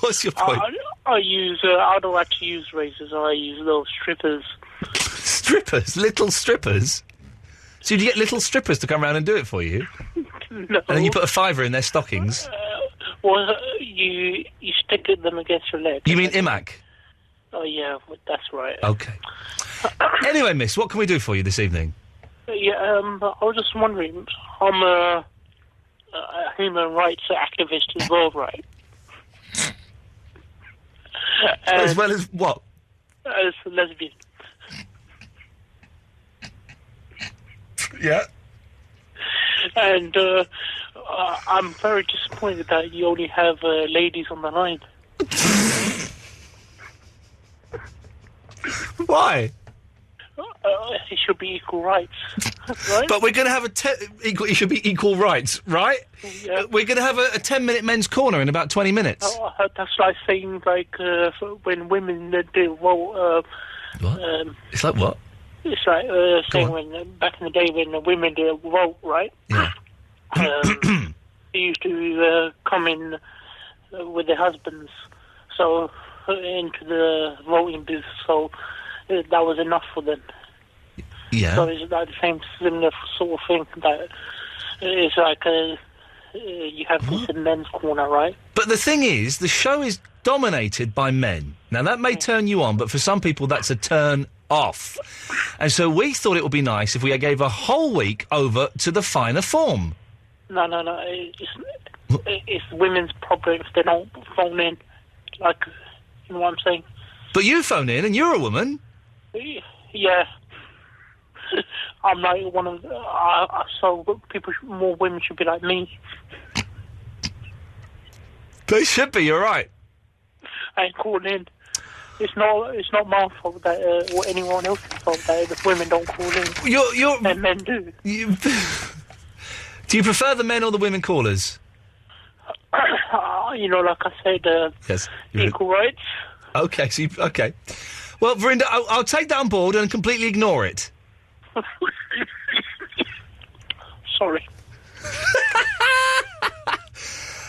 What's your point? I don't actually use razors. I use little strippers. Strippers? Little strippers? So you get little strippers to come around and do it for you? No. And then you put a fiver in their stockings? Well, you stick them against your leg. You mean Imac? Oh, yeah, that's right. Okay. Anyway, miss, what can we do for you this evening? Yeah, I was just wondering, I'm a human rights activist as well, right? As well as what? As a lesbian. Yeah. And I'm very disappointed that you only have ladies on the line. Why? It should be equal rights, right? But we're going to have it should be equal rights, right? Yeah. We're going to have a 10-minute men's corner in about 20 minutes. Oh, that's like saying, when women do vote... what? It's like what? It's like saying when, back in the day when the women did vote, right? Yeah. They used to come in with their husbands, so into the voting booth, so that was enough for them. Yeah. So it's like the same similar sort of thing. That it's like you have this in men's corner, right? But the thing is, the show is dominated by men. Now, that may turn you on, but for some people, that's a turn off. And so we thought it would be nice if we gave a whole week over to the finer form. No. It's women's problem if they don't phone in. Like, you know what I'm saying? But you phone in, and you're a woman. Yeah. I'm like one of so more women should be like me. They should be, you're right. I ain't calling in. It's not my fault that or anyone else's fault that the women don't call in. And men do. Do you prefer the men or the women callers? Like I said, yes, equal rights. Okay, okay. Well, Verinda, I'll take that on board and completely ignore it. Sorry.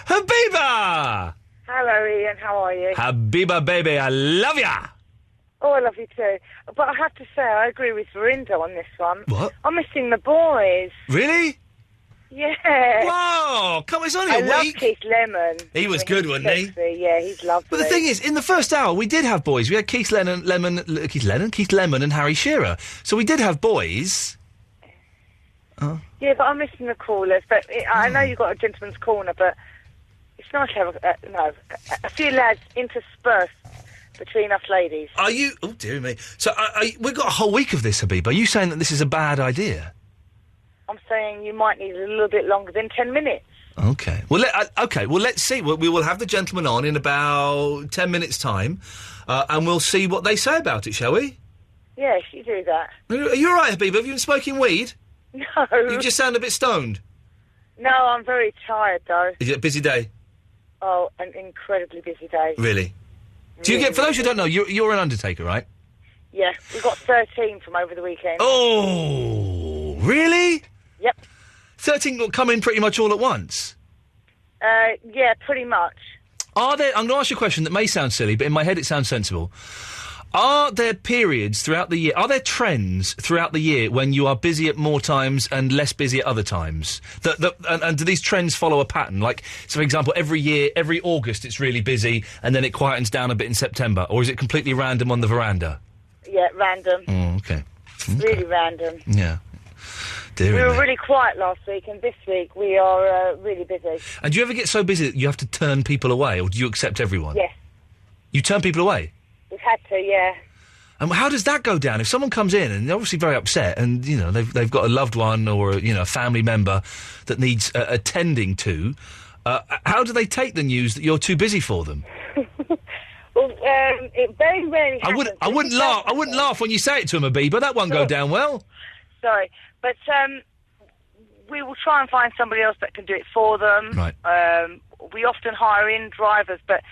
Habiba! Hello, Ian. How are you? Habiba, baby, I love ya! Oh, I love you too. But I have to say, I agree with Verinda on this one. What? I'm missing the boys. Really? Yeah. Whoa! Come on, it's only a week. I love Keith Lemon. He was good, wasn't he? Sexy. Yeah, he's lovely. But the thing is, in the first hour, we did have boys. We had Keith Lemon and Harry Shearer. So we did have boys. Oh. Yeah, but I'm missing the callers. But I know you've got a gentleman's corner, but it's nice to have a few lads interspersed between us ladies. Are you... Oh, dear me. So we've got a whole week of this, Habiba. Are you saying that this is a bad idea? I'm saying you might need a little bit longer than 10 minutes. Okay. Well, let's see. We will have the gentleman on in about 10 minutes' time, and we'll see what they say about it, shall we? Yes, you do that. Are you all right, Habiba? Have you been smoking weed? No. You just sound a bit stoned. No, I'm very tired, though. Is it a busy day? Oh, an incredibly busy day. Really? Do you get... For those who don't know, you're an undertaker, right? Yeah, we got 13 from over the weekend. Oh, really? Yep. 13 will come in pretty much all at once? Yeah, pretty much. Are there... I'm going to ask you a question that may sound silly, but in my head it sounds sensible. Are there periods throughout the year, are there trends throughout the year when you are busy at more times and less busy at other times? And do these trends follow a pattern? Like, so for example, every year, every August it's really busy and then it quietens down a bit in September? Or is it completely random on the veranda? Yeah, random. Oh, okay. Really random. Yeah. Dear We were me. really quiet last week, and this week we are really busy. And do you ever get so busy that you have to turn people away, or do you accept everyone? Yes, You turn people away? we've had to, yeah. And how does that go down? If someone comes in and they're obviously very upset and, you know, they've got a loved one or, a family member that needs attending to, how do they take the news that you're too busy for them? Well, it very rarely happens. I wouldn't laugh when you say it to them, Abiba. That won't go down well. Sorry, but we will try and find somebody else that can do it for them. Right. We often hire in drivers, but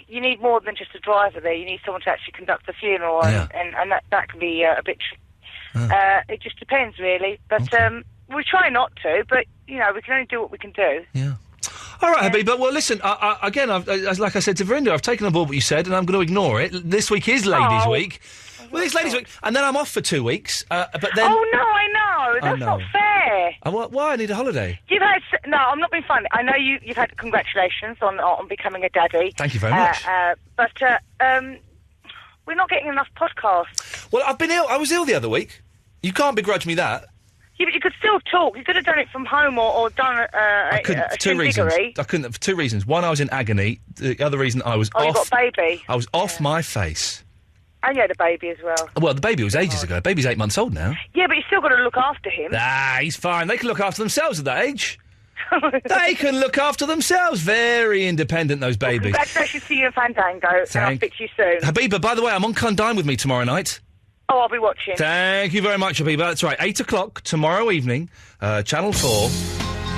you need more than just a driver there. You need someone to actually conduct the funeral, and that can be a bit it just depends, really. But we try not to, but, we can only do what we can do. Yeah. All right, Habiba. Well, listen, again, like I said to Verinda, I've taken on board what you said, and I'm going to ignore it. This week is Ladies' Week. Well, it's Ladies' Week, and then I'm off for 2 weeks, but then... Oh, no, I know. That's not fair. Why? I need a holiday. You've had... No, I'm not being funny. I know you've had congratulations on becoming a daddy. Thank you very much. But we're not getting enough podcasts. Well, I've been ill. I was ill the other week. You can't begrudge me that. Yeah, but you could still talk. You could have done it from home or done I couldn't, a for 2 reasons. shindiggery. I couldn't, for 2 reasons. One, I was in agony. The other reason, I was off... Oh, you got a baby. I was off my face. And you had a baby as well. Well, the baby was ages ago. The baby's 8 months old now. Yeah, but you still got to look after him. He's fine. They can look after themselves at that age. They can look after themselves. Very independent, those babies. Congratulations to you and Fandango. And I'll speak to you soon. Habiba, by the way, I'm on Come Dine With Me tomorrow night. Oh, I'll be watching. Thank you very much, Habiba. That's right. 8 o'clock tomorrow evening, Channel 4.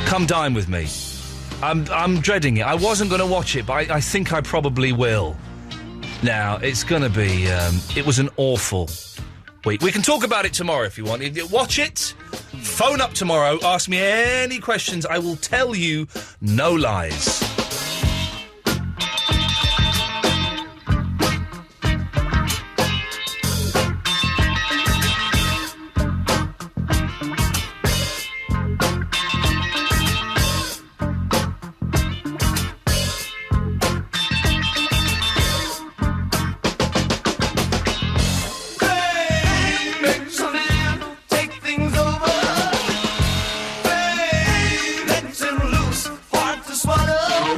Come Dine With Me. I'm dreading it. I wasn't going to watch it, but I think I probably will. Now, it's going to be... it was an awful week. We can talk about it tomorrow if you want. Watch it. Phone up tomorrow. Ask me any questions. I will tell you no lies. Swallow.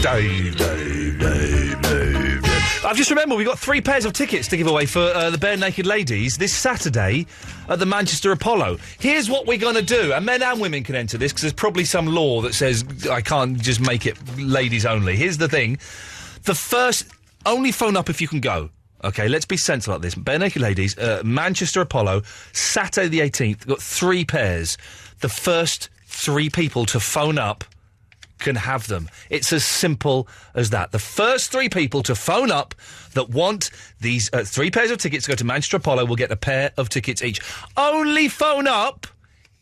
Dave. I've just remembered we've got 3 pairs of tickets to give away for the Bare Naked Ladies this Saturday at the Manchester Apollo. Here's what we're going to do, and men and women can enter this because there's probably some law that says I can't just make it ladies only. Here's the thing. The first... Only phone up if you can go. OK, let's be sensible like this. Bare Naked Ladies, Manchester Apollo, Saturday the 18th. Got 3 pairs. The first 3 people to phone up can have them. It's as simple as that. The first 3 people to phone up that want these 3 pairs of tickets to go to Manchester Apollo will get a pair of tickets each. Only phone up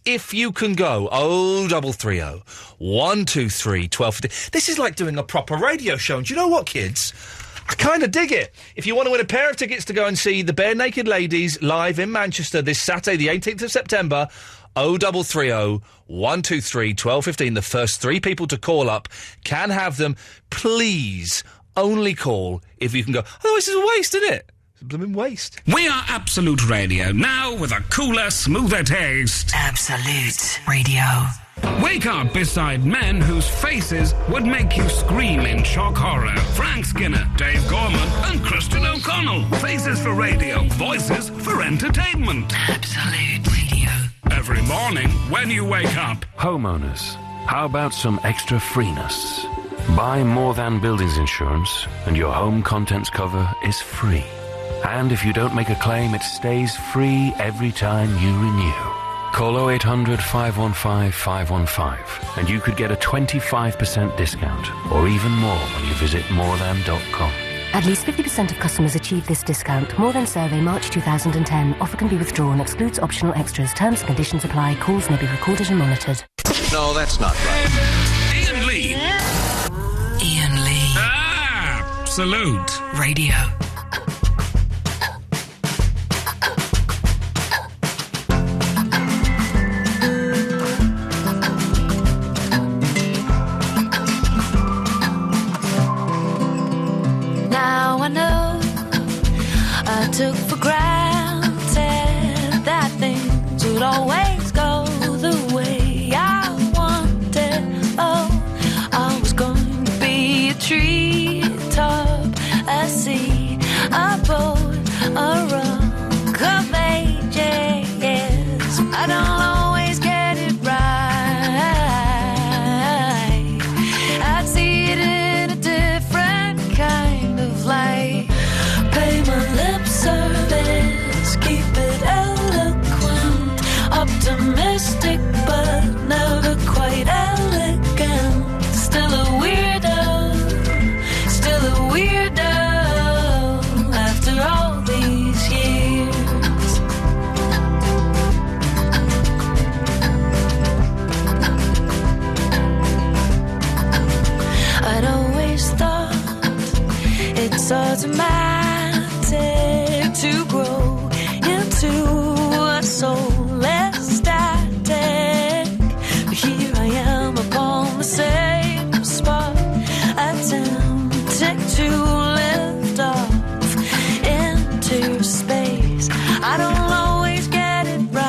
if you can go. 0330 123 1250. This is like doing a proper radio show. And do you know what, kids? I kind of dig it. If you want to win a pair of tickets to go and see the Bare Naked Ladies live in Manchester this Saturday, the 18th of September, 0330 123 1215. The first 3 people to call up can have them. Please, only call if you can go. Otherwise, it's a waste, isn't it? It's a blooming waste. We are Absolute Radio, now with a cooler, smoother taste. Absolute Radio. Wake up beside men whose faces would make you scream in shock horror. Frank Skinner, Dave Gorman and Kristen O'Connell. Faces for radio, voices for entertainment. Absolute Radio. Every morning when you wake up. Homeowners, how about some extra freeness? Buy More Than Buildings Insurance and your home contents cover is free. And if you don't make a claim, it stays free every time you renew. Call 0800 515 515 and you could get a 25% discount or even more when you visit morethan.com. At least 50% of customers achieve this discount. More Than survey, March 2010. Offer can be withdrawn. Excludes optional extras. Terms and conditions apply. Calls may be recorded and monitored. No, that's not right. Iain Lee. Iain Lee. Absolute Radio. Took for granted that things would always go the way I wanted. Oh, I was going to be a treetop, a sea, a boat, a rock of ages. I don't always get it right. I see it in a different kind of light. Pay my lip service, keep it eloquent, optimistic but never quite elegant. Still a weirdo after all these years. I'd always thought it's automatic to grow into a soulless static. But here I am upon the same spot, attempting to lift off into space. I don't always get it right,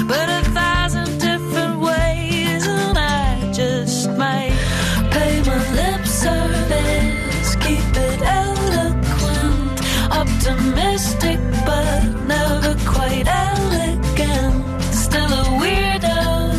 but 1,000 different ways, and I just might pay my lip service, keep it eloquent, optimistic but never quite elegant. Still a weirdo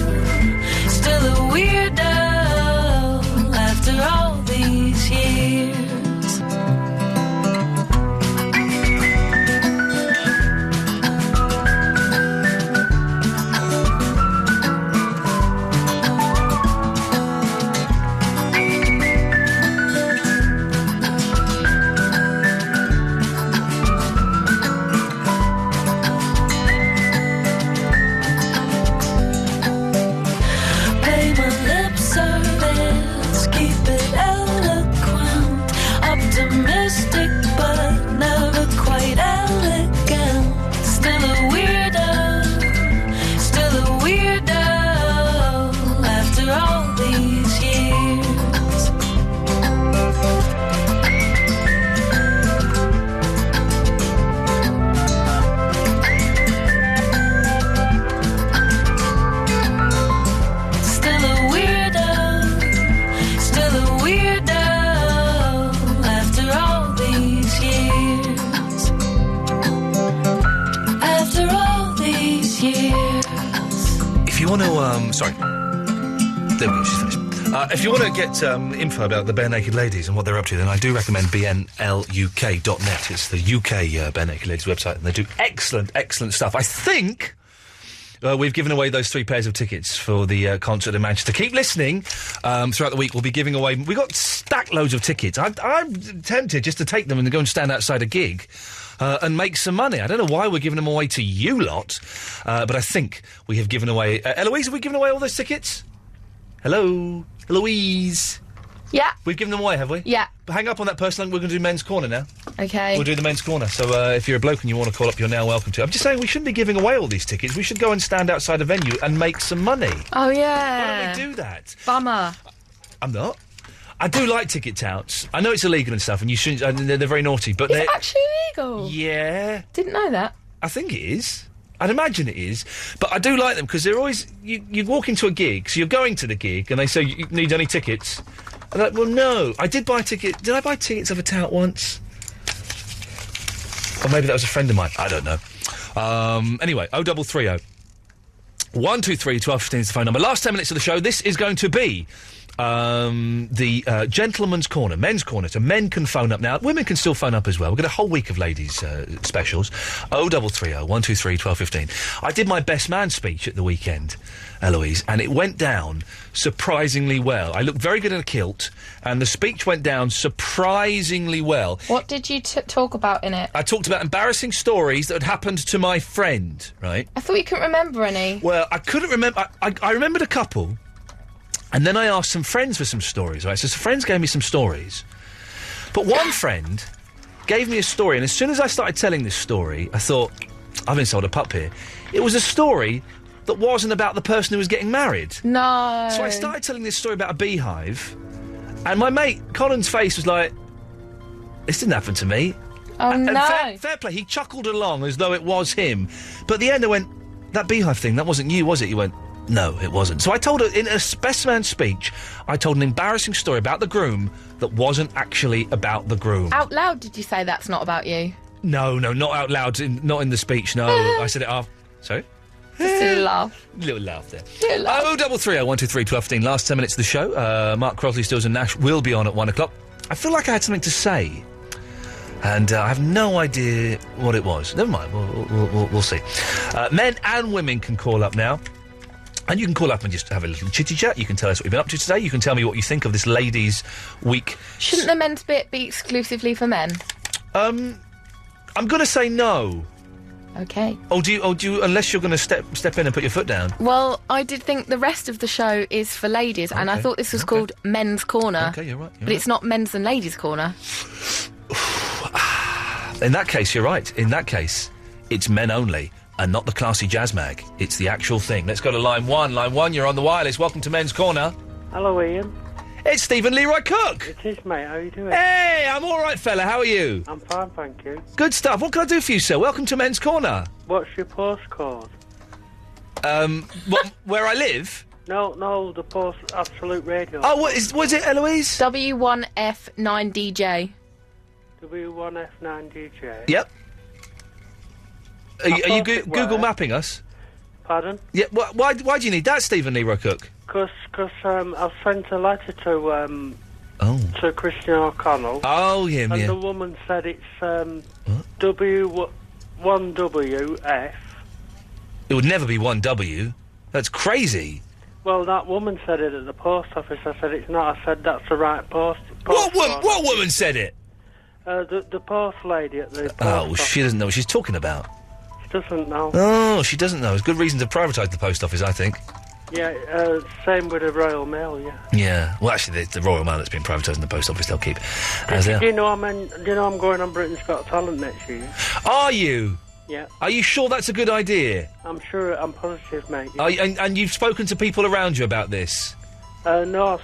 you want to, sorry. There we go, she's finished. If you want to get info about the Bare Naked Ladies and what they're up to, then I do recommend bnluk.net. It's the UK Bare Naked Ladies website, and they do excellent, excellent stuff. I think we've given away those 3 pairs of tickets for the concert in Manchester. Keep listening. Throughout the week, we'll be giving away... We got stack loads of tickets. I'm tempted just to take them and go and stand outside a gig and make some money. I don't know why we're giving them away to you lot, but I think we have given away... Eloise, have we given away all those tickets? Hello? Eloise? Yeah. We've given them away, have we? Yeah. Hang up on that person. We're going to do Men's Corner now. Okay. We'll do the Men's Corner. So if you're a bloke and you want to call up, you're now welcome to. I'm just saying we shouldn't be giving away all these tickets. We should go and stand outside a venue and make some money. Oh, yeah. Why don't we do that? Bummer. I'm not. I do like ticket touts. I know it's illegal and stuff, and you shouldn't... they're very naughty, but Is they're... it actually illegal? Yeah. Didn't know that. I think it is. I'd imagine it is. But I do like them, because they're always... You walk into a gig, so you're going to the gig, and they say, you need any tickets? I'm like, well, no. I did buy tickets... Did I buy tickets of a tout once? Or maybe that was a friend of mine. I don't know. Anyway, 0330 123 1215 is the phone number. Last 10 minutes of the show, this is going to be... the Gentleman's Corner, Men's Corner. So men can phone up now. Women can still phone up as well. We've got a whole week of ladies' specials. 0330 123 1215. I did my best man speech at the weekend, Eloise, and it went down surprisingly well. I looked very good in a kilt, and the speech went down surprisingly well. What did you talk about in it? I talked about embarrassing stories that had happened to my friend, right? I thought you couldn't remember any. Well, I couldn't remember... I remembered a couple... And then I asked some friends for some stories, right? So some friends gave me some stories. But one friend gave me a story, and as soon as I started telling this story, I thought, I've been sold a pup here. It was a story that wasn't about the person who was getting married. No. So I started telling this story about a beehive, and my mate, Colin's face was like, this didn't happen to me. Oh, and no. Fair play, he chuckled along as though it was him. But at the end I went, that beehive thing, that wasn't you, was it? He went... No, it wasn't. So I told her, in a best man speech, I told an embarrassing story about the groom that wasn't actually about the groom. Out loud, did you say that's not about you? No, not out loud, not in the speech, no. I said it after. Sorry? Just a little laugh. Little laugh there. Little laugh. 0330 123 1215. Last 10 minutes of the show. Mark Crosley, Stills and Nash will be on at 1 o'clock. I feel like I had something to say. And I have no idea what it was. Never mind, we'll see. Men and women can call up now. And you can call up and just have a little chitty-chat. You can tell us what you've been up to today. You can tell me what you think of this Ladies' Week. Shouldn't the men's bit be exclusively for men? I'm going to say no. Okay. Oh, do you? Unless you're going to step in and put your foot down. Well, I did think the rest of the show is for ladies, and I thought this was called Men's Corner. Okay, you're right. But it's not Men's and Ladies' Corner. In that case, you're right. In that case, it's men only. And not the classy jazz mag. It's the actual thing. Let's go to line one. Line one, you're on the wireless. Welcome to Men's Corner. Hello, Ian. It's Stephen Leroy Cook. It is, mate. How are you doing? Hey, I'm all right, fella. How are you? I'm fine, thank you. Good stuff. What can I do for you, sir? Welcome to Men's Corner. What's your postcode? Where I live? No, the post Absolute Radio. Oh, was it, Eloise? W1F9DJ. W1F9DJ. Yep. Are you Google mapping us? Pardon? Yeah. Why do you need that, Stephen Leroy Cook? Because I've sent a letter to Christian O'Connell. Oh, him, and yeah. the woman said it's W1WF. It would never be 1W. That's crazy. Well, that woman said it at the post office. I said it's not. I said that's the right post. What woman said it? The post lady at the post office. She doesn't know what she's talking about. Doesn't know. Oh, she doesn't know. It's a good reason to privatise the post office, I think. Yeah, same with the Royal Mail, yeah. Yeah. Well, actually, the Royal Mail that's been privatised in the post office, they'll keep as they are. Do you know I'm going on Britain's Got Talent next year? Are you? Yeah. Are you sure that's a good idea? I'm sure. I'm positive, mate. Yeah. And you've spoken to people around you about this? No,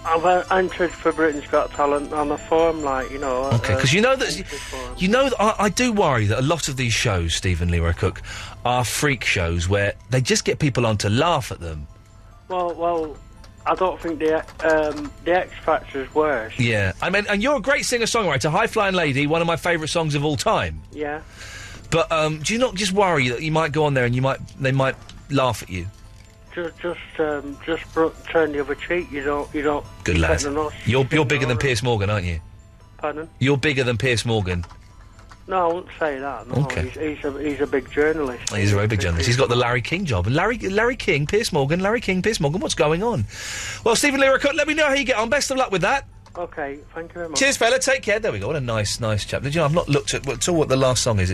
I've entered for Britain's Got Talent on a forum, Okay, because you know that I do worry that a lot of these shows, Stephen Leroy Cook, are freak shows where they just get people on to laugh at them. Well, I don't think the X Factor's worse. Yeah, I mean, and you're a great singer-songwriter, High Flying Lady, one of my favourite songs of all time. Yeah. But do you not just worry that you might go on there and they might laugh at you? Just turn the other cheek. You don't. Good lad. You're bigger than Piers Morgan, aren't you? Pardon? You're bigger than Piers Morgan. No, I wouldn't say that. No, Okay. He's a big journalist. He's a very big journalist. He's got the Larry King job. And Larry King, Piers Morgan, Larry King, Piers Morgan. What's going on? Well, Stephen Lyricott, let me know how you get on. Best of luck with that. Okay, thank you very much. Cheers, fella. Take care. There we go. What a nice chap. Did you know, I've not looked at what the last song is.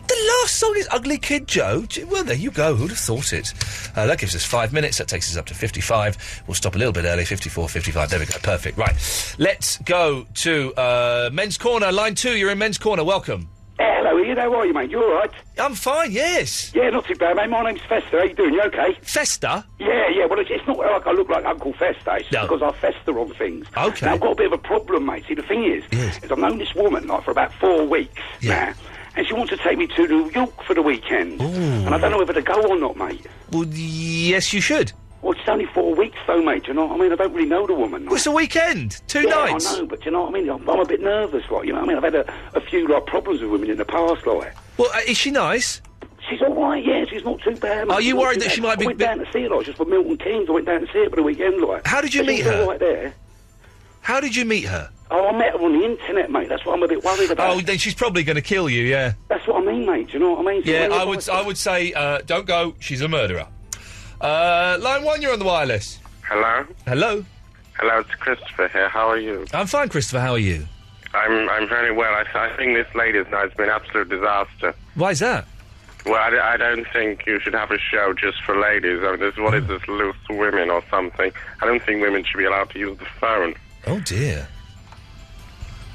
The last song is Ugly Kid Joe. Well, there you go. Who'd have thought it? That gives us 5 minutes. That takes us up to 55. We'll stop a little bit early. 54, 55. There we go. Perfect. Right. Let's go to Men's Corner. Line 2, you're in Men's Corner. Welcome. Hello, Ian. How are you, mate? You all right? I'm fine, yes. Yeah, not too bad, mate. My name's Fester. How you doing? You okay? Fester? Yeah. Well, it's not like I look like Uncle Fester. It's just because I fester on things. Okay. Now, I've got a bit of a problem, mate. See, the thing is I've known this woman, for about 4 weeks now, and she wants to take me to New York for the weekend. Ooh. And I don't know whether to go or not, mate. Well, yes, you should. Well, it's only 4 weeks, though, mate. Do you know what I mean? I don't really know the woman. Well, it's a weekend. 2 nights. I know, but do you know what I mean? I'm a bit nervous, you know what I mean? I've had a few, problems with women in the past, Well, is she nice? She's all right, yeah. She's not too bad, mate. Are you worried that she might be... I went down to see her, just for Milton Keynes. I went down to see her for the weekend, How did you meet she's her? all right there. How did you meet her? Oh, I met her on the internet, mate. That's what I'm a bit worried about. Oh, then she's probably going to kill you, yeah. That's what I mean, mate. Do you know what I mean? Yeah, I would say, don't go. She's a murderer. Line 1, you're on the wireless. Hello? Hello? Hello, it's Christopher here. How are you? I'm fine, Christopher. How are you? I'm very well. I think this ladies' night's been an absolute disaster. Why is that? Well, I don't think you should have a show just for ladies. I mean, what is this, loose women or something? I don't think women should be allowed to use the phone. Oh, dear.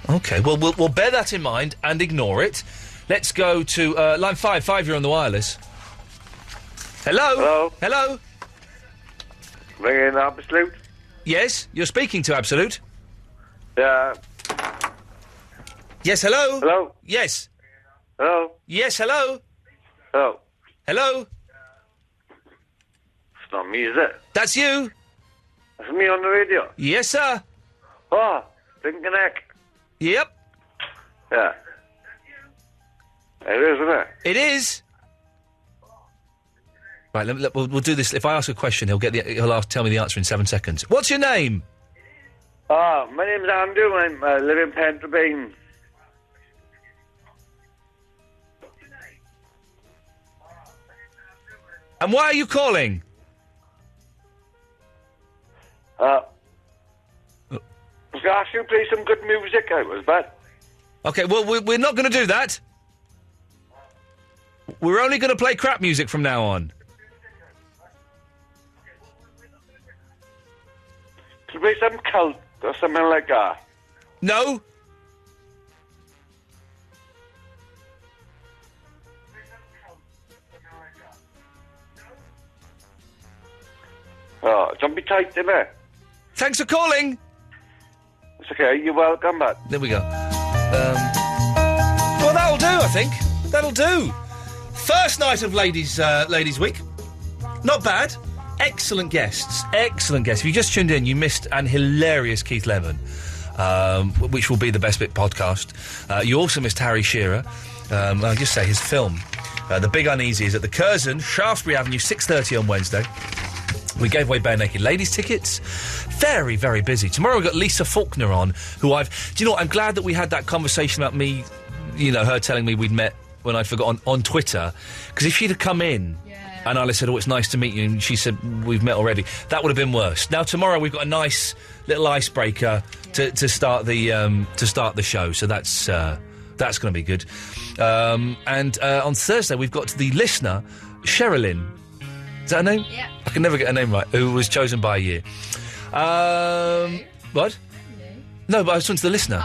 OK, well, we'll bear that in mind and ignore it. Let's go to line 5. 5, you're on the wireless. Hello? Hello? Ringing Absolute? Yes, you're speaking to Absolute. Yeah. Yes, hello? Hello? Yes. Hello? Yes, hello? Hello? Hello? It's not me, is it? That's you. That's me on the radio? Yes, sir. Oh, didn't connect. Yep. Yeah. It is, isn't it? It is. Right, we'll do this. If I ask a question, he'll tell me the answer in 7 seconds. What's your name? Oh, my name's Andrew. I live in Pennsylvania. And why are you calling? I was going to ask you to play some good music, I was, but... OK, well, we're not going to do that. We're only going to play crap music from now on. To play some cult or something like that. No. Oh, don't be tight, innit? Thanks for calling. It's okay, you're welcome, but... There we go. Well, that'll do, I think. That'll do. First night of Ladies Week. Not bad. Excellent guests. Excellent guests. If you just tuned in, you missed an hilarious Keith Lemon, which will be the Best Bit podcast. You also missed Harry Shearer. I'll just say his film, The Big Uneasy, is at the Curzon, Shaftesbury Avenue, 6:30 on Wednesday. We gave away Bare Naked Ladies tickets. Very, very busy. Tomorrow we've got Lisa Faulkner on, who do you know what, I'm glad that we had that conversation about me, her telling me we'd met when I'd forgotten on Twitter, because if she'd have come in and I said, oh, it's nice to meet you, and she said, we've met already, that would have been worse. Now, tomorrow we've got a nice little icebreaker to start the show, so that's going to be good. And on Thursday we've got the listener, Sherilyn. Is that her name? Yeah. I can never get her name right. Who was chosen by you. What? No, but I was talking to the listener.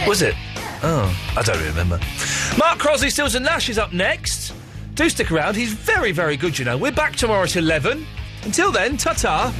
Was it? Yeah. Oh, I don't remember. Mark Crosley, Stills and Nash is up next. Do stick around. He's very, very good, We're back tomorrow at 11. Until then, ta-ta.